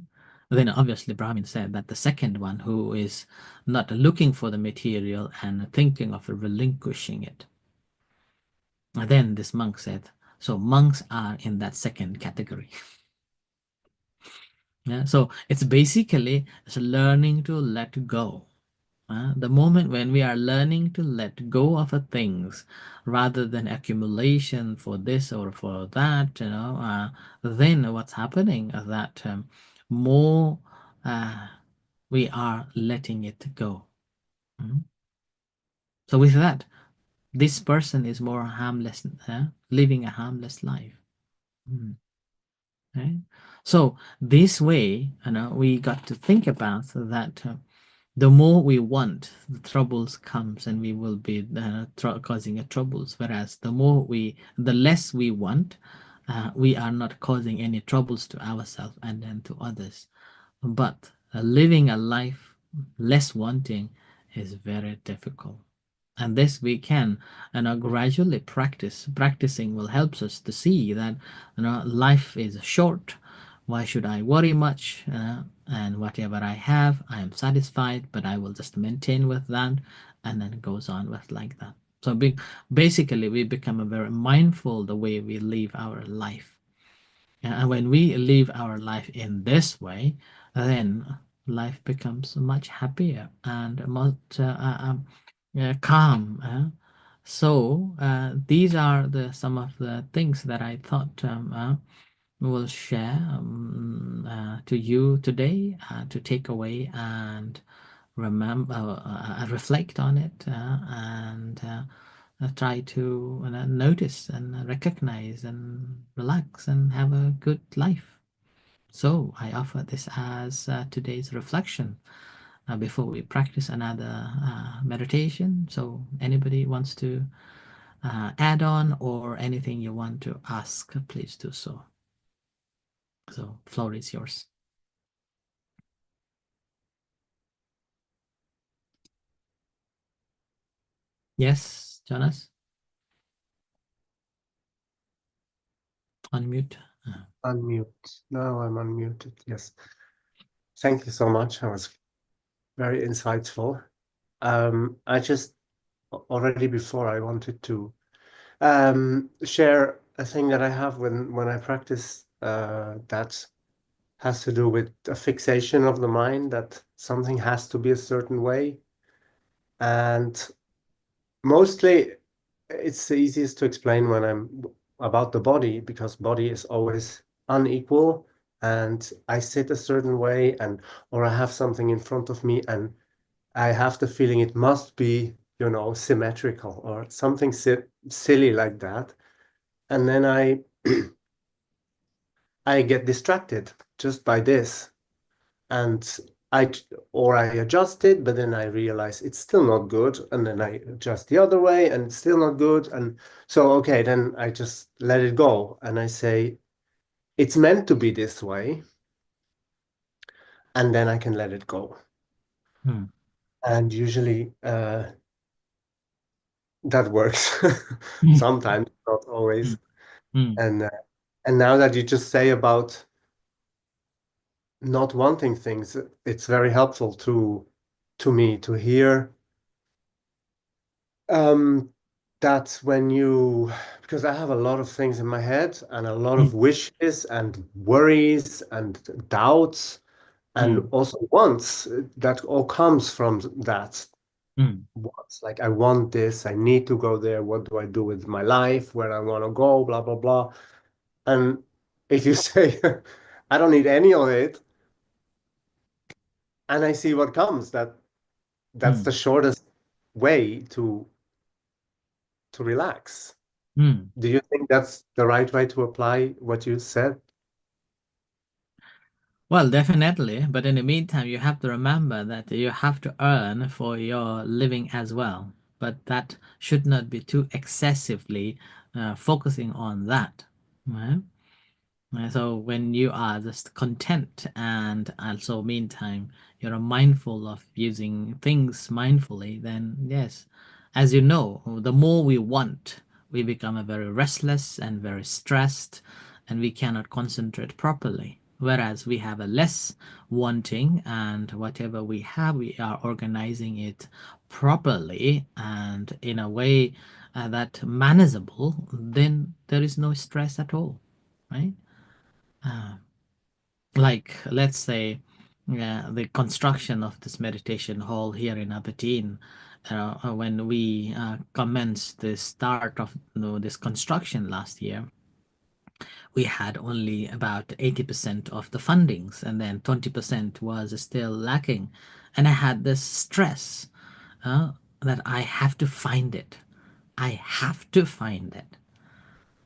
Then obviously Brahmin said that the second one, who is not looking for the material and thinking of relinquishing it. And then this monk said, so monks are in that second category. Yeah, so it's basically learning to let go. The moment when we are learning to let go of things rather than accumulation for this or for that, then what's happening is that more we are letting it go. So with that, this person is more harmless, living a harmless life. Right? So this way, we got to think about that. The more we want, the troubles comes, and we will be causing troubles. Whereas the less we want, we are not causing any troubles to ourselves and then to others. But living a life less wanting is very difficult. And this we can, gradually practice. Practicing will help us to see that, life is short. Why should I worry much? And whatever I have, I am satisfied, but I will just maintain with that, and then it goes on with like that. So basically, we become a very mindful the way we live our life. And when we live our life in this way, then life becomes much happier and much calm. So these are some of the things that I thought will share to you today, to take away and remember, reflect on it, and try to notice and recognize and relax and have a good life. So I offer this as today's reflection. before we practice another meditation. So anybody wants to add on or anything you want to ask, please do so. So floor is yours. Yes, Jonas, unmute. Unmute. Now I'm unmuted. Yes. Thank you so much. That was very insightful. I just already before I wanted to share a thing that I have when I practice that has to do with a fixation of the mind, that something has to be a certain way. And mostly it's the easiest to explain when I'm about the body, because body is always unequal and I sit a certain way, and or I have something in front of me and I have the feeling it must be, symmetrical or something silly like that. And then I get distracted just by this. And I or I adjust it, but then I realize it's still not good, and then I adjust the other way, and it's still not good, and so okay, then I just let it go, and I say it's meant to be this way, and then I can let it go. Hmm. And usually that works. Hmm. Sometimes, not always. Hmm. And now that you just say about not wanting things, it's very helpful to me to hear that when you, because I have a lot of things in my head and a lot Hmm. of wishes and worries and doubts and Hmm. also wants, that all comes from that. Hmm. Wants, like I want this, I need to go there, what do I do with my life, where I want to go, blah blah blah. And if you say I don't need any of it, and I see what comes, that's Hmm. the shortest way to relax. Hmm. Do you think that's the right way to apply what you said? Well, definitely. But in the meantime, you have to remember that you have to earn for your living as well. But that should not be too excessively focusing on that. Right? So when you are just content and also meantime you're mindful of using things mindfully, then yes, as you know, the more we want, we become a very restless and very stressed, and we cannot concentrate properly. Whereas we have a less wanting, and whatever we have, we are organizing it properly and in a way that manageable, then there is no stress at all, right? Like let's say the construction of this meditation hall here in Aberdeen, when we commenced the start of this construction last year, we had only about 80% of the fundings, and then 20% was still lacking, and I had this stress uh, that I have to find it. I have to find it.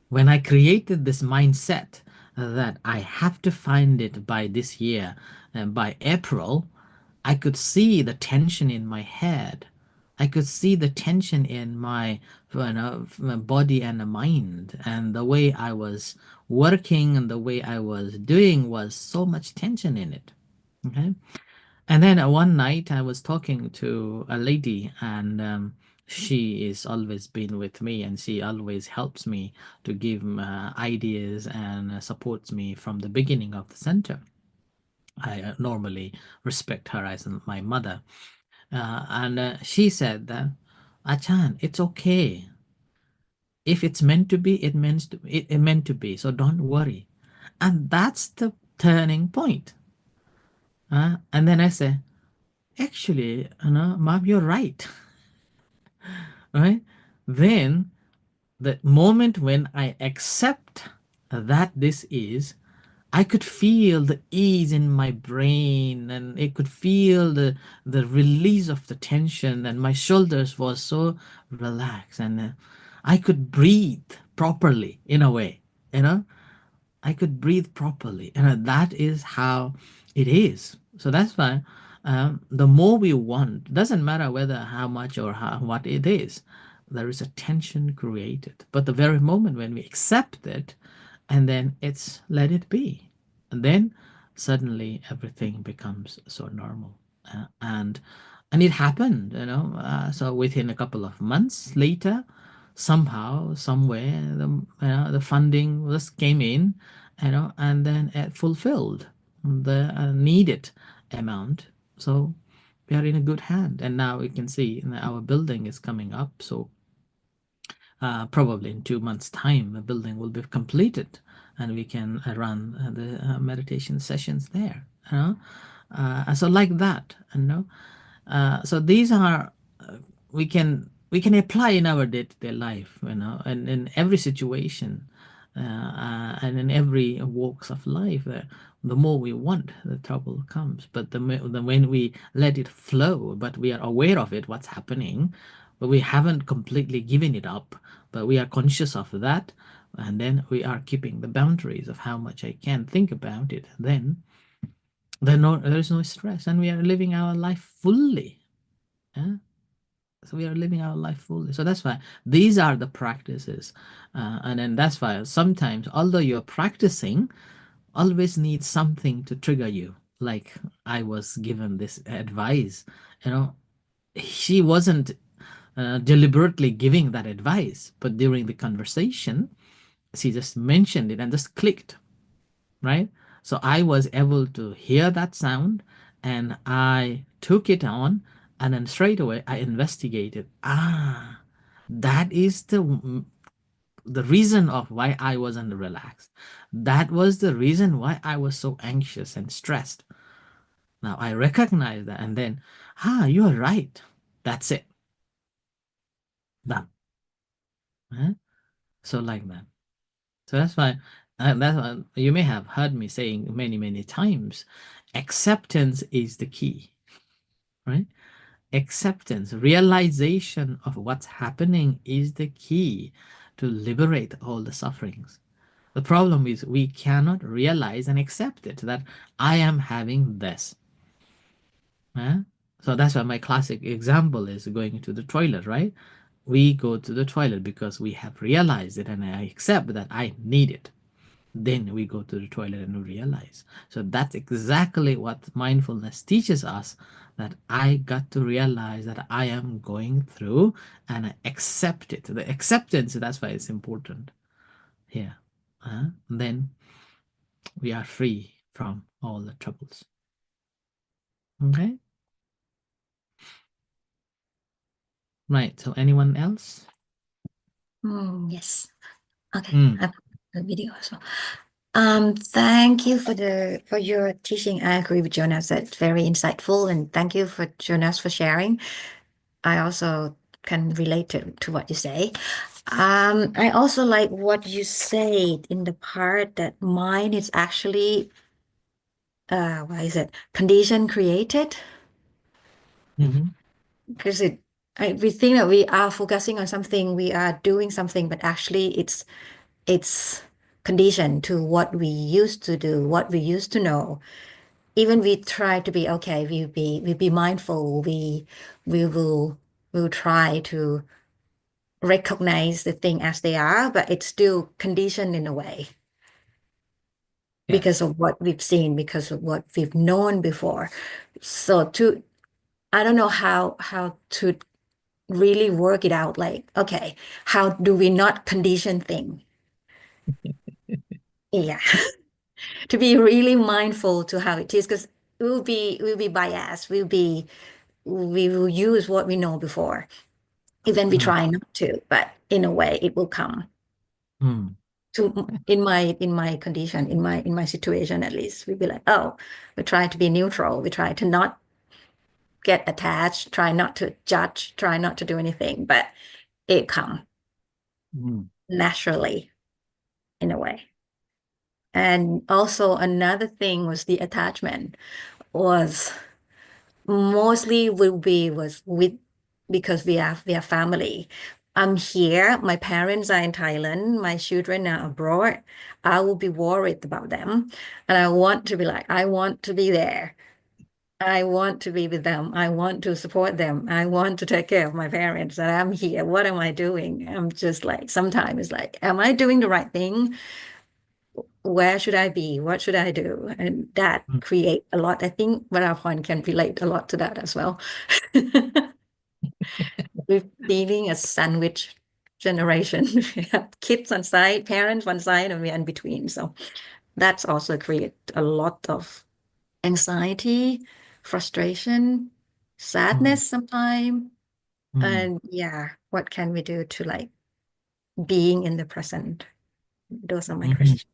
When I created this mindset that I have to find it by this year, and by April, I could see the tension in my head. I could see the tension in my body and the mind, and the way I was working and the way I was doing was so much tension in it. Okay. And then one night I was talking to a lady, and she is always been with me, and she always helps me to give ideas and supports me from the beginning of the center. I normally respect her as my mother. And she said that, Achan, it's okay. If it's meant to be, it meant to be. So don't worry. And that's the turning point. And then I say, actually, Mom, you're right. Right? Then the moment when I accept that this is, I could feel the ease in my brain, and I could feel the release of the tension, and my shoulders was so relaxed, and I could breathe properly in a way, you know. I could breathe properly, and that is how it is. So that's why the more we want, doesn't matter whether how much or what it is, there is a tension created. But the very moment when we accept it, and then it's let it be, and then suddenly everything becomes so normal. And it happened, so within a couple of months later, somehow, somewhere, the funding just came in, and then it fulfilled the needed amount. So we are in a good hand, and now we can see our building is coming up. So probably in 2 months' time, the building will be completed, and we can run the meditation sessions there. So like that, so these are we can apply in our day-to-day life, and in every situation, and in every walks of life. The more we want, the trouble comes. But when we let it flow, but we are aware of it, what's happening, but we haven't completely given it up, but we are conscious of that, and then we are keeping the boundaries of how much I can think about it. Then there is no stress, and we are living our life fully. Yeah? So we are living our life fully. So that's why these are the practices, and then that's why sometimes, although you're practicing, always need something to trigger you. Like I was given this advice, she wasn't deliberately giving that advice, but during the conversation, she just mentioned it and just clicked, right? So I was able to hear that sound, and I took it on, and then straight away I investigated. That is the reason of why I wasn't relaxed. That was the reason why I was so anxious and stressed. Now I recognize that, and then, you are right. That's it. Done. So like that. So that's why you may have heard me saying many, many times, acceptance is the key, right? Acceptance, realization of what's happening is the key to liberate all the sufferings. The problem is we cannot realize and accept it, that I am having this. So that's why my classic example is going to the toilet, right? We go to the toilet because we have realized it, and I accept that I need it. Then we go to the toilet and we realize. So that's exactly what mindfulness teaches us, that I got to realize that I am going through, and I accept it. The acceptance, that's why it's important here. Then we are free from all the troubles. Okay? Right. So anyone else? Yes. Okay. Mm. I put the video as well. Thank you for your teaching. I agree with Jonas. That's very insightful, and thank you for Jonas for sharing. I also can relate to what you say. I also like what you said in the part that mind is actually what is it? Condition created. Mhm. Because we think that we are focusing on something, we are doing something, but actually it's conditioned to what we used to do, what we used to know. Even we try to be okay, we be mindful, we'll try to recognize the thing as they are, but it's still conditioned in a way because of what we've seen, because of what we've known before. So I don't know how to really work it out. Like, okay, how do we not condition thing? Yeah. To be really mindful to how it is, because we'll be biased. We will use what we know before, even we try not to, but in a way it will come. To in my condition, in my situation, at least, we'd be like, oh, we try to be neutral, we try to not get attached, try not to judge, try not to do anything, but it come naturally in a way. And also another thing was the attachment was mostly was with, because we are family. I'm here, my parents are in Thailand, my children are abroad. I will be worried about them, and I want to be like, I want to be there. I want to be with them. I want to support them. I want to take care of my parents. And I'm here. What am I doing? I'm just like, sometimes it's like, am I doing the right thing? Where should I be? What should I do? And that Mm. create a lot. I think Varapon can relate a lot to that as well. We're being a sandwich generation. We have kids on side, parents on side, and we're in between. So that's also create a lot of anxiety, frustration, sadness sometimes. Mm. And yeah, what can we do to like being in the present? Those are my Mhm. questions.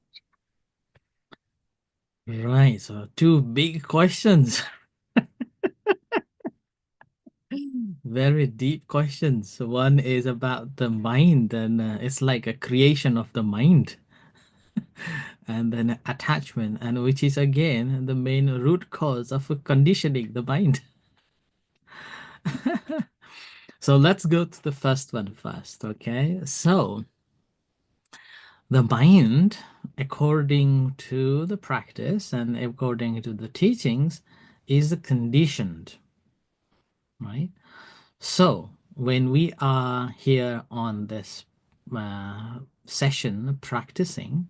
Right. So two big questions. Very deep questions. One is about the mind, and it's like a creation of the mind, and then attachment, and which is again the main root cause of conditioning the mind. So let's go to the first one first, okay? So the mind, according to the practice and according to the teachings, is conditioned, right? So when we are here on this session practicing,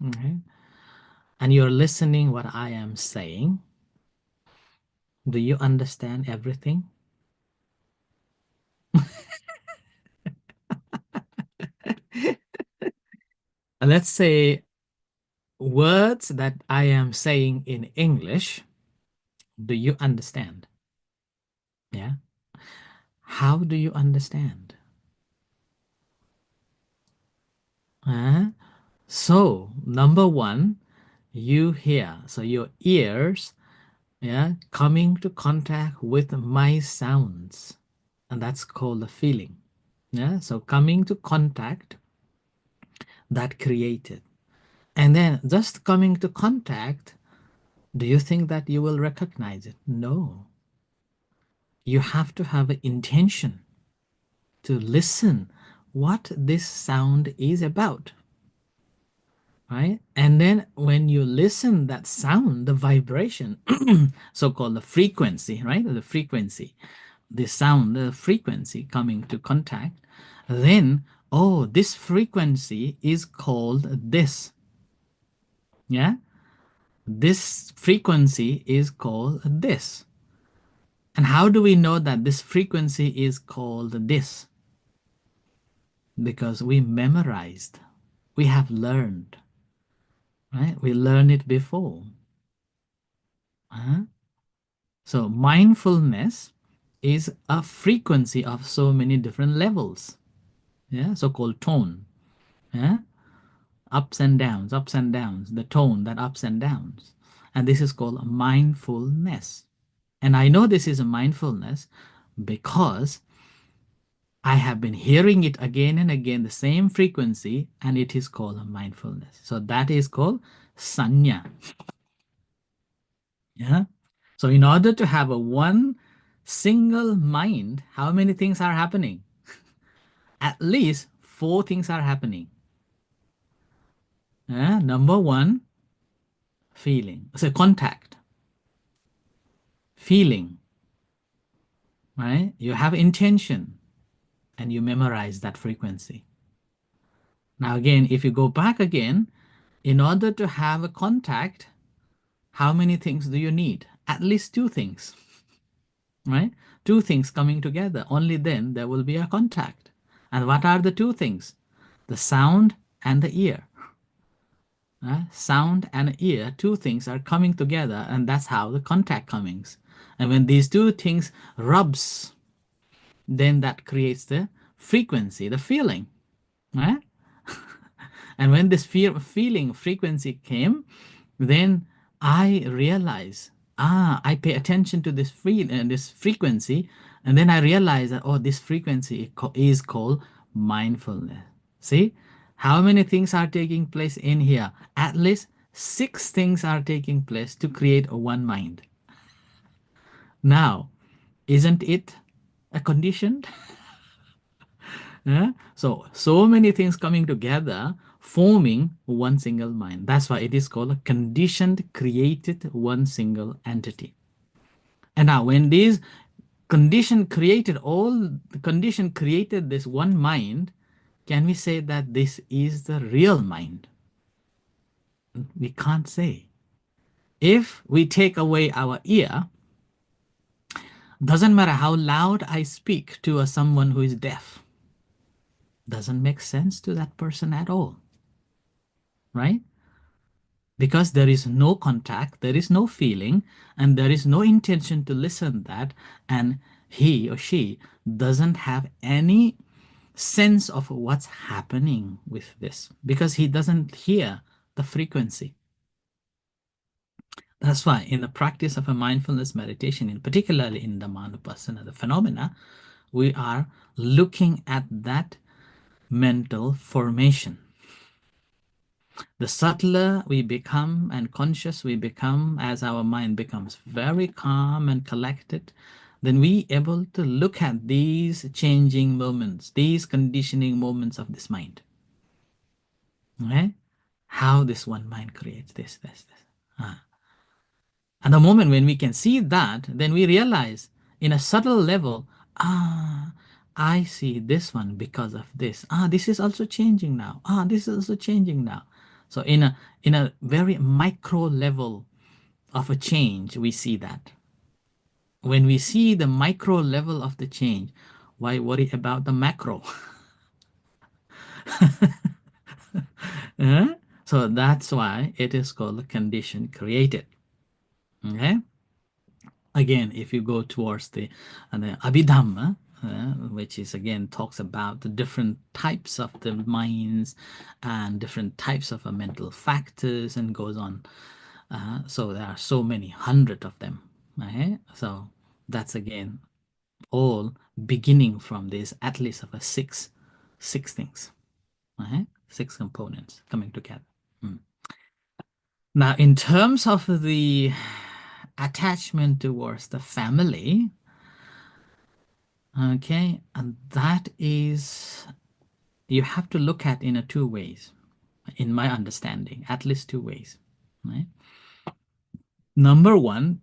okay, and you're listening what I am saying, do you understand everything? Let's say words that I am saying in English, do you understand? Yeah. How do you understand? So number one, you hear. So your ears, yeah, coming to contact with my sounds, and that's called the feeling. Yeah. So coming to contact, that created, and then just coming to contact. Do you think that you will recognize it? No. You have to have an intention to listen what this sound is about, right? And then when you listen that sound, the vibration, so-called the frequency, right? The frequency, the sound, the frequency coming to contact, then, oh, this frequency is called this. Yeah? This frequency is called this. And how do we know that this frequency is called this? Because we memorized, we have learned, right? We learned it before. So mindfulness is a frequency of so many different levels, yeah, so-called tone, yeah, ups and downs, the tone that ups and downs, and this is called mindfulness. And I know this is a mindfulness because I have been hearing it again and again, the same frequency, and it is called mindfulness. So that is called sanya. Yeah. So in order to have a one single mind, how many things are happening? At least 4 things are happening. Number one, feeling. So contact. Feeling. Right? You have intention and you memorize that frequency. Now again, if you go back again, in order to have a contact, how many things do you need? At least 2 things. Right? 2 things coming together. Only then there will be a contact. And what are the 2 things? The sound and the ear. Sound and ear, 2 things are coming together, and that's how the contact comes. And when these 2 things rubs, then that creates the frequency, the feeling. Right? And when this feeling frequency came, then I realize, I pay attention to this this frequency, and then I realize that, oh, this frequency is called mindfulness. See how many things are taking place in here? At least 6 things are taking place to create a one mind. Now, isn't it a condition? So many things coming together, forming one single mind. That's why it is called a conditioned, created one single entity. And now when these condition created, all the condition created this one mind, can we say that this is the real mind? We can't say. If we take away our ear, doesn't matter how loud I speak to someone who is deaf, doesn't make sense to that person at all, right? Because there is no contact, there is no feeling, and there is no intention to listen that, and he or she doesn't have any sense of what's happening with this because he doesn't hear the frequency. That's why in the practice of a mindfulness meditation, in particularly in the Manupasana, the phenomena, we are looking at that mental formation. The subtler we become and conscious we become as our mind becomes very calm and collected, then we able to look at these changing moments, these conditioning moments of this mind. Okay? How this one mind creates this. And the moment when we can see that, then we realize in a subtle level, I see this one because of this. This is also changing now. This is also changing now. So in a very micro level of a change, we see that. When we see the micro level of the change, why worry about the macro? So that's why it is called a condition created. Okay. Again, if you go towards the Abhidhamma, which is again talks about the different types of the minds and different types of mental factors and goes on. So there are so many, 100 of them. Okay? So that's again all beginning from this, at least of a six things. Okay? 6 components coming together. Now, in terms of the attachment towards the family, okay, and that is, you have to look at in 2 ways, in my understanding, at least 2 ways. Right? Number 1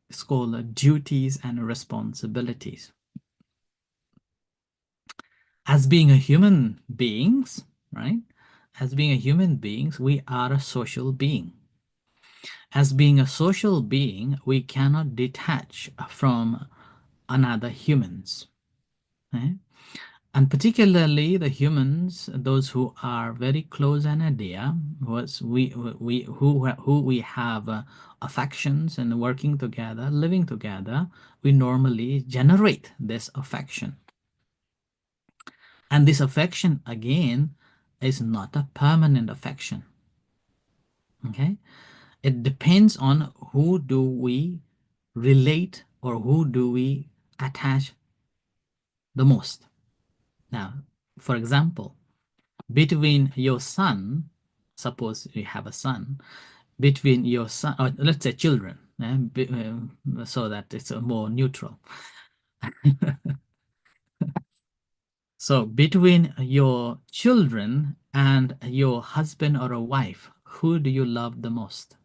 is called duties and responsibilities. As being a human beings, right? As being a human beings, we are a social being. As being a social being, we cannot detach from another humans. Right? And particularly the humans, those who are very close and dear, who we have affections and working together, living together, we normally generate this affection. And this affection, again, is not a permanent affection. Okay? It depends on who do we relate or who do we attach the most. Now, for example, between your son, suppose you have a son, between your son, or let's say children, so that it's more neutral. So between your children and your husband or a wife, who do you love the most?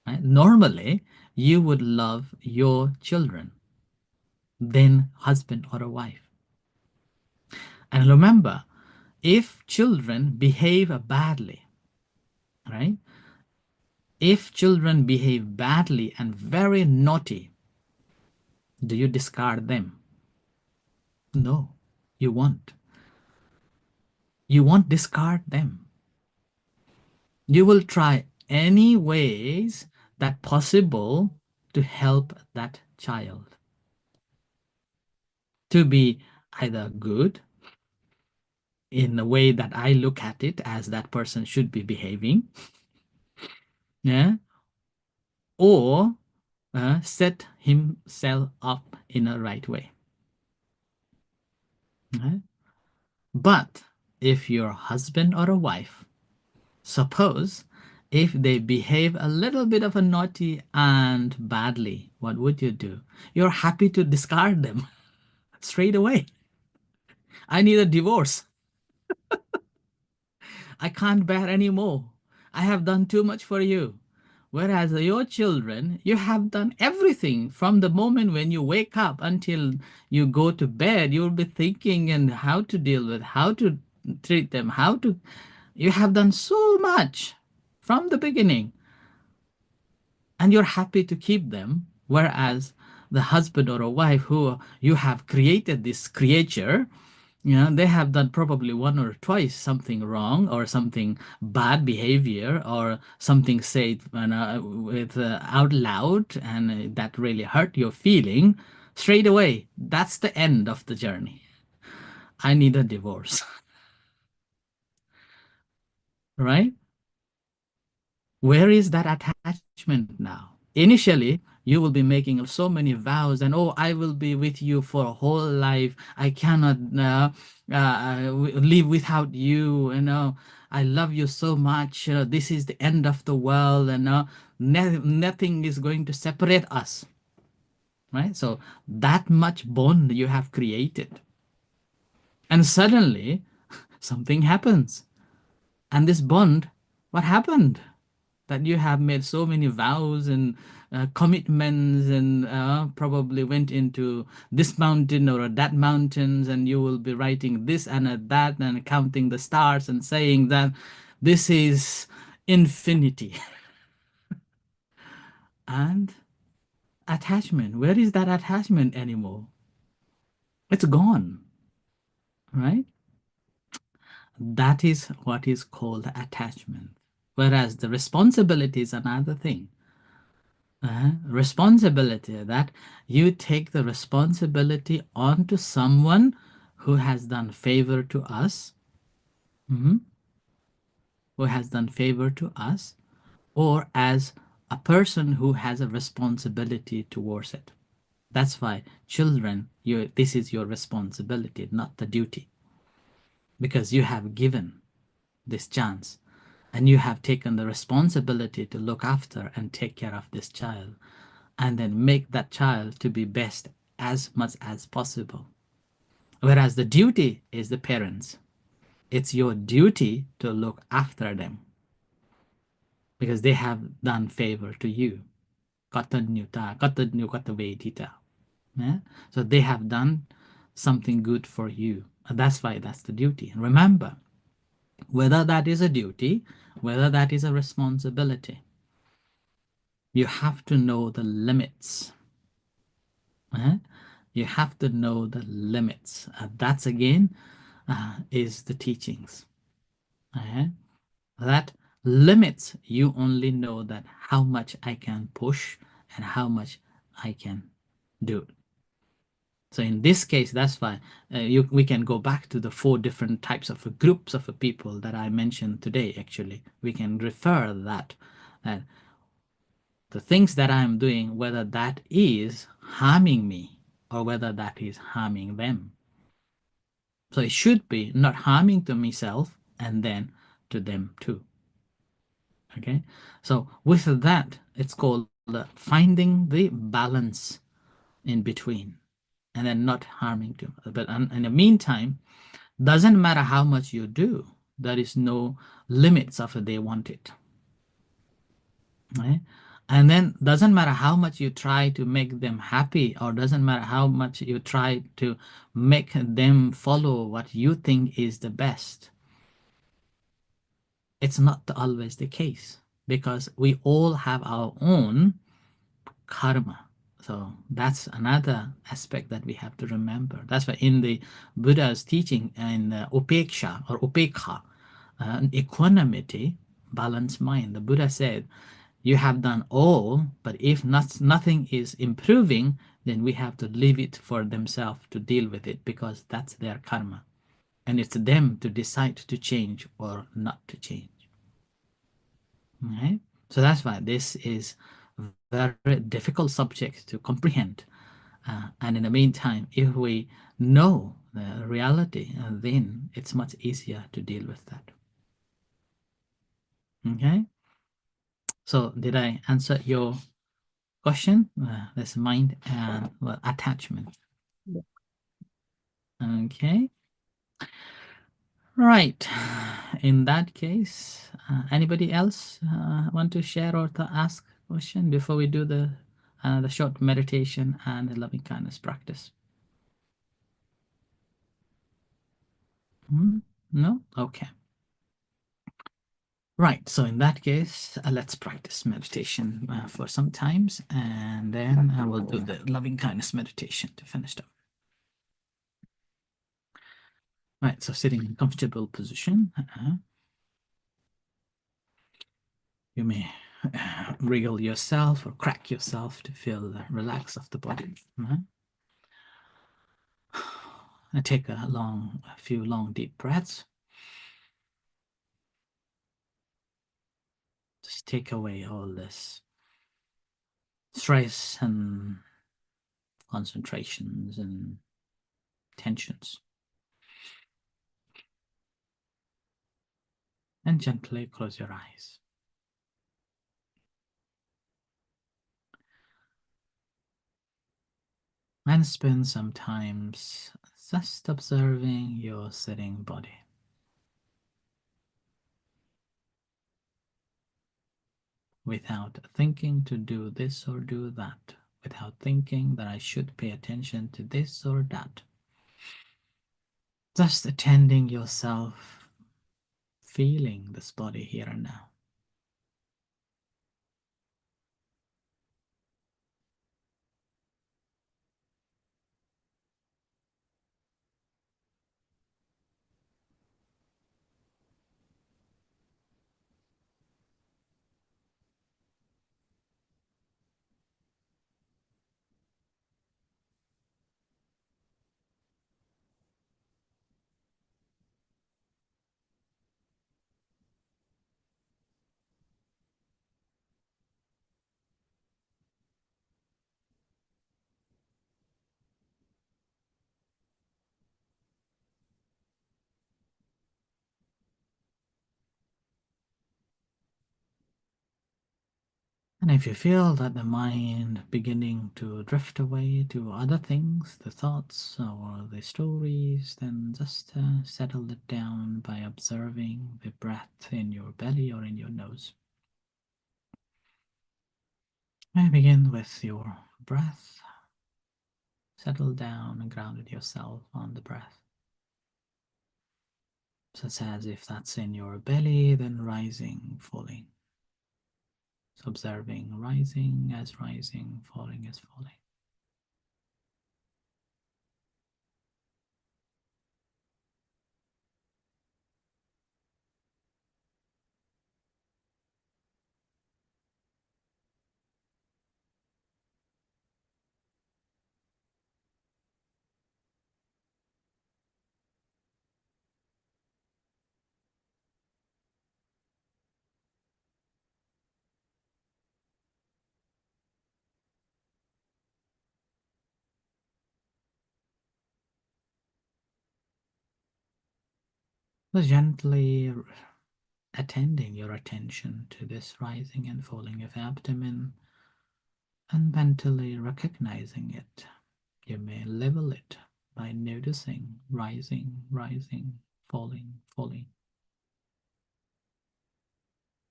Right? Normally, you would love your children, then husband or a wife. And remember, if children behave badly, right? If children behave badly and very naughty, do you discard them? No, you won't. You won't discard them. You will try any ways that possible to help that child to be either good in the way that I look at it as that person should be behaving, yeah, or set himself up in a right way. Okay? But if your husband or a wife, suppose if they behave a little bit of a naughty and badly, what would you do? You're happy to discard them straight away. I need a divorce. I can't bear anymore. I have done too much for you. Whereas your children, you have done everything from the moment when you wake up until you go to bed. You'll be thinking and how to deal with, how to treat them, you have done so much from the beginning, and you're happy to keep them. Whereas the husband or a wife who you have created this creature, they have done probably one or twice something wrong or something bad behavior or something said with out loud, and that really hurt your feeling. Straight away, that's the end of the journey. I need a divorce. Right? Where is that attachment now? Initially, you will be making so many vows and, oh, I will be with you for a whole life. I cannot live without you. I love you so much. This is the end of the world, and nothing is going to separate us. Right? So that much bond you have created. And suddenly something happens. And this bond, what happened? That you have made so many vows and commitments, and probably went into this mountain or that mountains, and you will be writing this and that and counting the stars and saying that this is infinity. And attachment, where is that attachment anymore? It's gone, right? That is what is called attachment. Whereas the responsibility is another thing. Responsibility, that you take the responsibility onto someone who has done favor to us, who has done favor to us, or as a person who has a responsibility towards it. That's why children, this is your responsibility, not the duty, because you have given this chance and you have taken the responsibility to look after and take care of this child, and then make that child to be best as much as possible. Whereas the duty is the parents. It's your duty to look after them because they have done favor to you. Yeah? So they have done something good for you. And that's why that's the duty. Remember, whether that is a duty, whether that is a responsibility, you have to know the limits. You have to know the limits. That's again is the teachings. That limits, you only know that how much I can push and how much I can do. So in this case, that's why we can go back to the 4 different types of groups of people that I mentioned today. Actually, we can refer that the things that I'm doing, whether that is harming me or whether that is harming them. So it should be not harming to myself and then to them too. Okay, so with that, it's called finding the balance in between and then not harming too much. But in the meantime, doesn't matter how much you do, there is no limits of they want it. Right? And then doesn't matter how much you try to make them happy, or doesn't matter how much you try to make them follow what you think is the best. It's not always the case because we all have our own karma. So that's another aspect that we have to remember. That's why in the Buddha's teaching in upeksha or upekha, equanimity, balanced mind, the Buddha said, you have done all, but if nothing is improving, then we have to leave it for themselves to deal with it because that's their karma. And it's them to decide to change or not to change. Okay? So that's why this is a very difficult subject to comprehend. And in the meantime, if we know the reality, then it's much easier to deal with that. Okay? So did I answer your question? That's mind and attachment. Okay. Right. In that case, Anybody else want to share or to ask a question before we do the short meditation and the loving kindness practice? No? Okay. Right. So in that case, let's practice meditation for some times, and then I will do the loving kindness meditation to finish up. Right. So sitting in a comfortable position. You may wriggle yourself or crack yourself to feel the relax of the body. And take a few long deep breaths. Just take away all this stress and concentrations and tensions. And gently close your eyes. And spend some time just observing your sitting body. Without thinking to do this or do that. Without thinking that I should pay attention to this or that. Just attending yourself, feeling this body here and now. And if you feel that the mind beginning to drift away to other things, the thoughts or the stories, then just settle it down by observing the breath in your belly or in your nose. And begin with your breath. Settle down and grounded yourself on the breath. Just as if that's in your belly, then rising, falling. So observing rising as rising, falling as falling. So gently attending your attention to this rising and falling of abdomen and mentally recognizing it. You may level it by noticing rising, rising, falling, falling,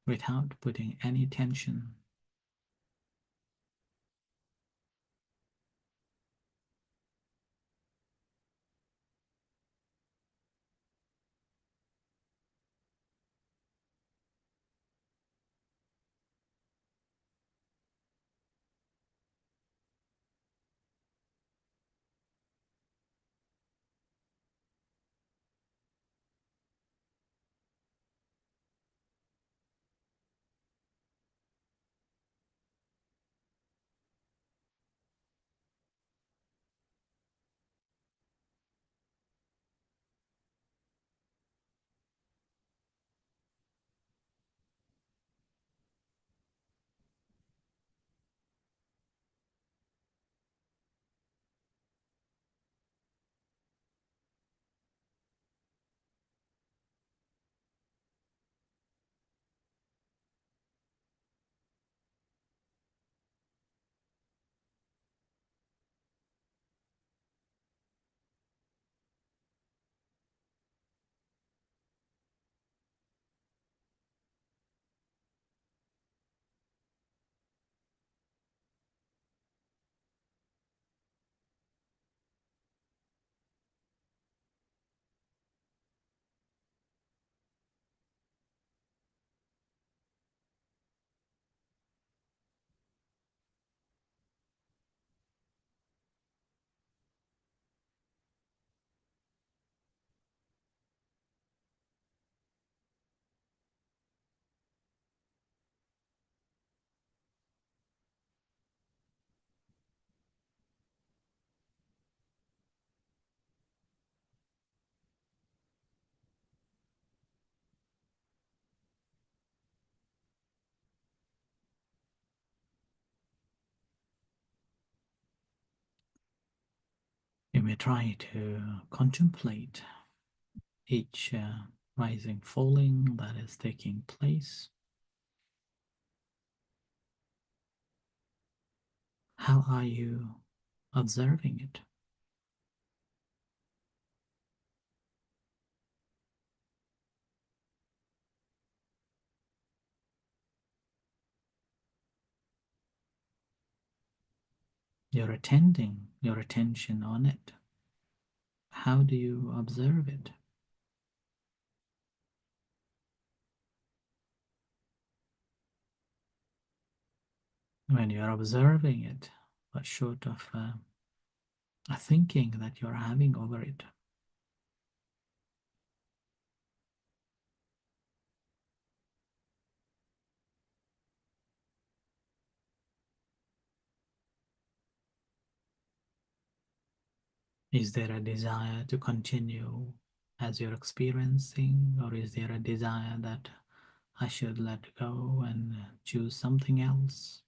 without putting any tension. may try to contemplate each rising, falling that is taking place. How are you observing it? You're attending your attention on it. How do you observe it? When you're observing it, what sort of a thinking that you're having over it? Is there a desire to continue as you're experiencing, or is there a desire that I should let go and choose something else?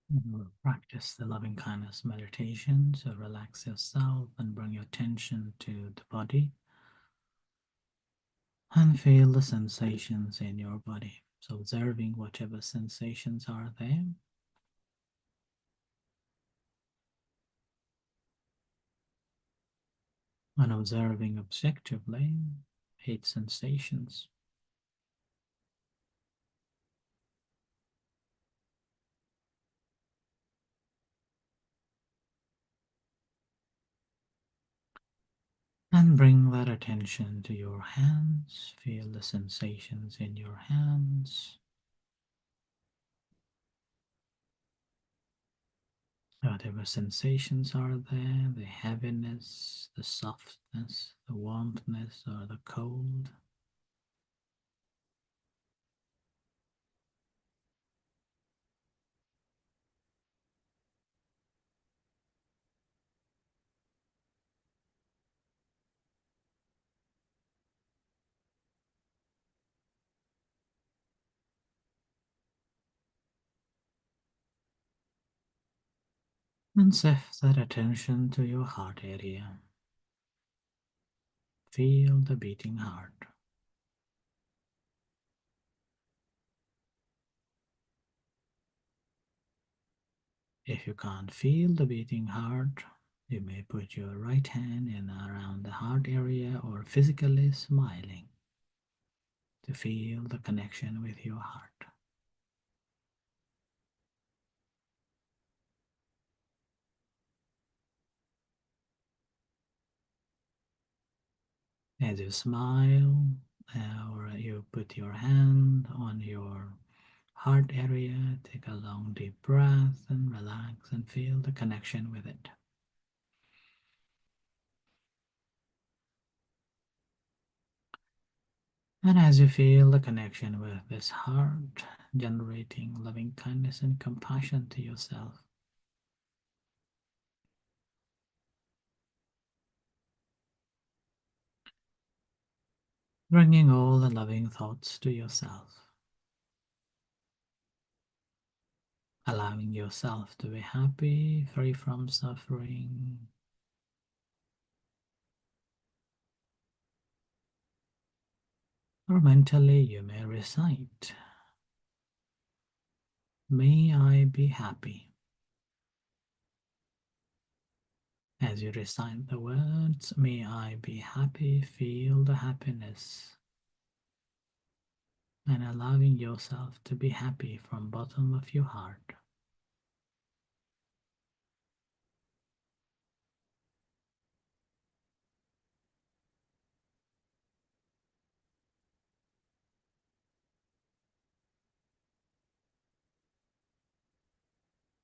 We'll practice the loving kindness meditation. So relax yourself and bring your attention to the body and feel the sensations in your body. So observing whatever sensations are there. And observing objectively its sensations. And bring that attention to your hands. Feel the sensations in your hands. Whatever sensations are there, the heaviness, the softness, the warmthness, or the cold. And shift that attention to your heart area. Feel the beating heart. If you can't feel the beating heart, you may put your right hand in around the heart area or physically smiling to feel the connection with your heart. As you smile, or you put your hand on your heart area, take a long deep breath and relax and feel the connection with it. And as you feel the connection with this heart, generating loving kindness and compassion to yourself, bringing all the loving thoughts to yourself, allowing yourself to be happy, free from suffering. Or mentally, you may recite, "May I be happy." As you recite the words, "May I be happy," feel the happiness and allowing yourself to be happy from bottom of your heart.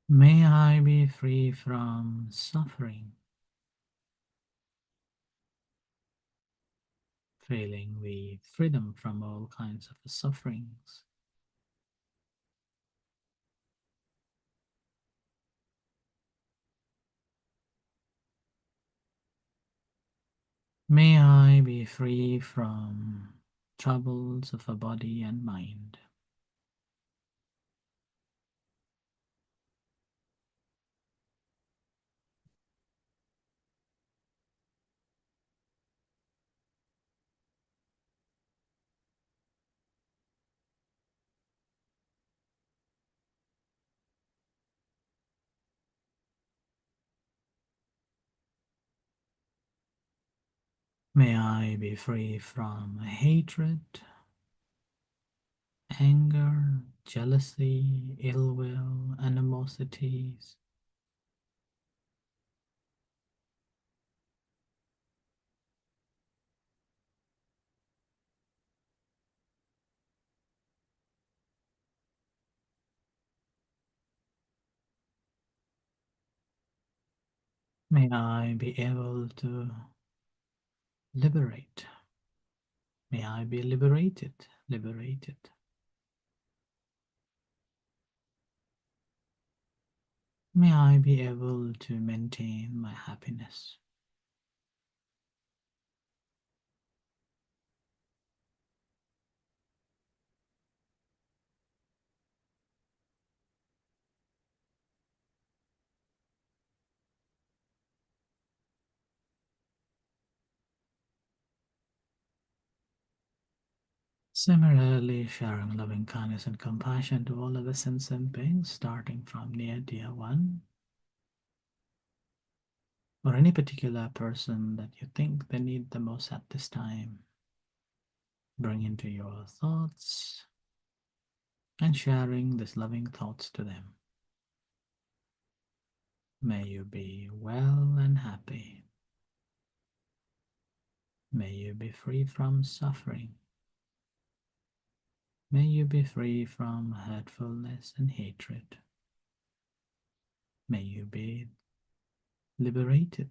May I be free from suffering, feeling the freedom from all kinds of sufferings. May I be free from troubles of a body and mind. May I be free from hatred, anger, jealousy, ill will, animosities. May I be able to liberate. May I be liberated, liberated. May I be able to maintain my happiness. Similarly, sharing loving kindness and compassion to all other sentient beings, starting from near dear one, or any particular person that you think they need the most at this time. Bring into your thoughts and sharing these loving thoughts to them. May you be well and happy. May you be free from suffering. May you be free from hurtfulness and hatred. May you be liberated.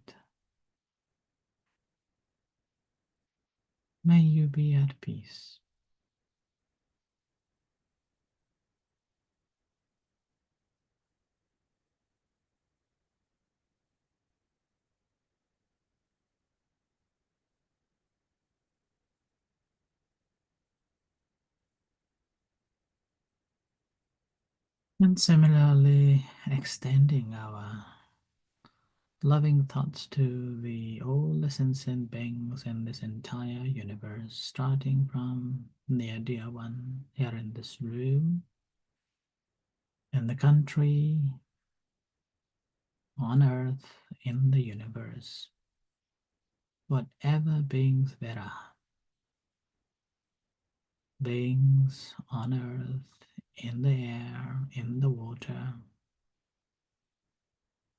May you be at peace. And similarly, extending our loving thoughts to all the sentient beings in this entire universe, starting from near dear one here in this room, in the country, on earth, in the universe, whatever beings there are, beings on earth, in the air, in the water,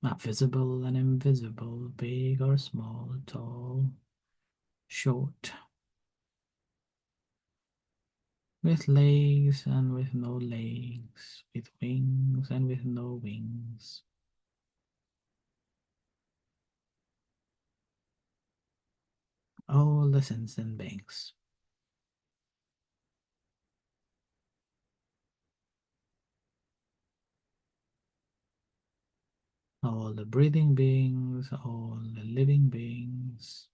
not visible and invisible, big or small, tall, short, with legs and with no legs, with wings and with no wings. All the sentient beings. All the breathing beings, all the living beings.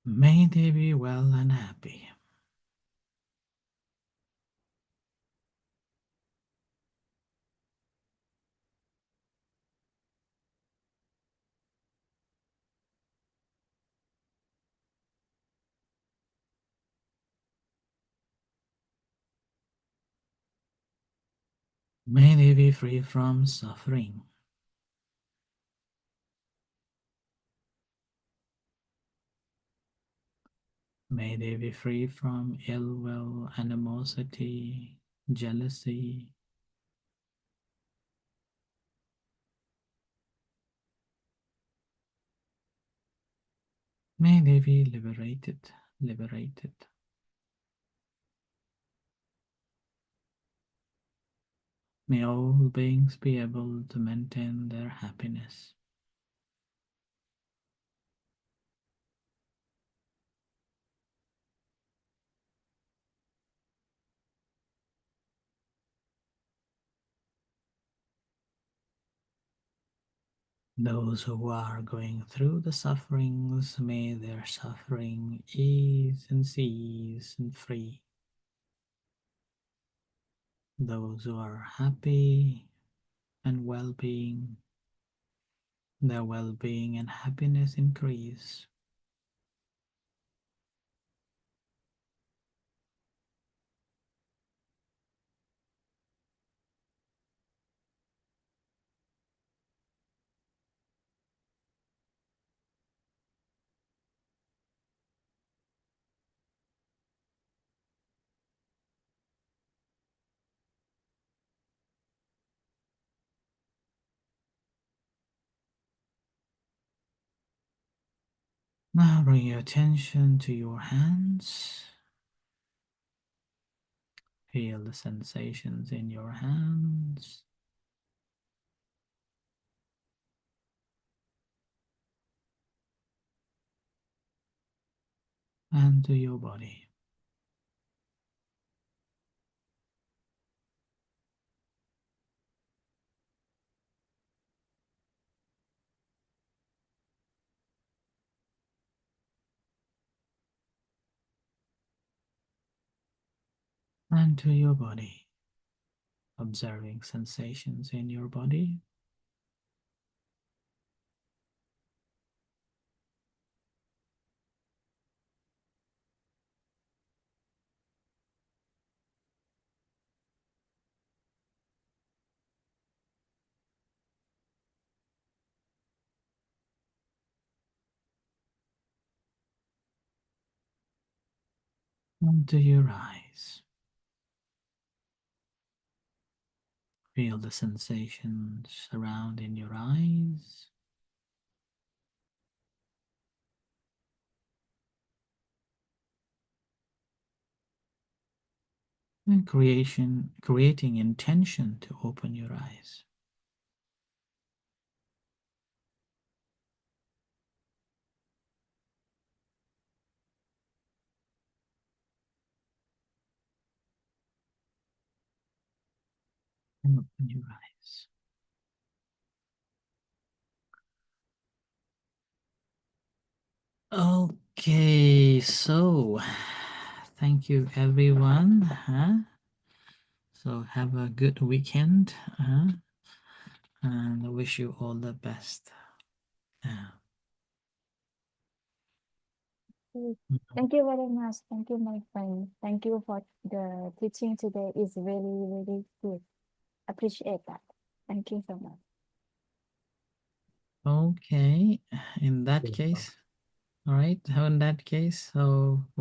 May they be well and happy. May they be free from suffering. May they be free from ill will, animosity, jealousy. May they be liberated, liberated. May all beings be able to maintain their happiness. Those who are going through the sufferings, may their suffering ease and cease and free. Those who are happy and well-being, their well-being and happiness increase. Now bring your attention to your hands. Feel the sensations in your hands. And to your body. And to your body. Observing sensations in your body. onto your eyes. Feel the sensations surrounding your eyes. And creating intention to open your eyes. And open your eyes. Okay, so thank you everyone. So have a good weekend, and I wish you all the best. Thank you very much. Thank you, my friend. Thank you for the teaching today. It's really, really good. Appreciate that. Thank you so much. Okay, in that Yeah. case, all right. In that case, so we'll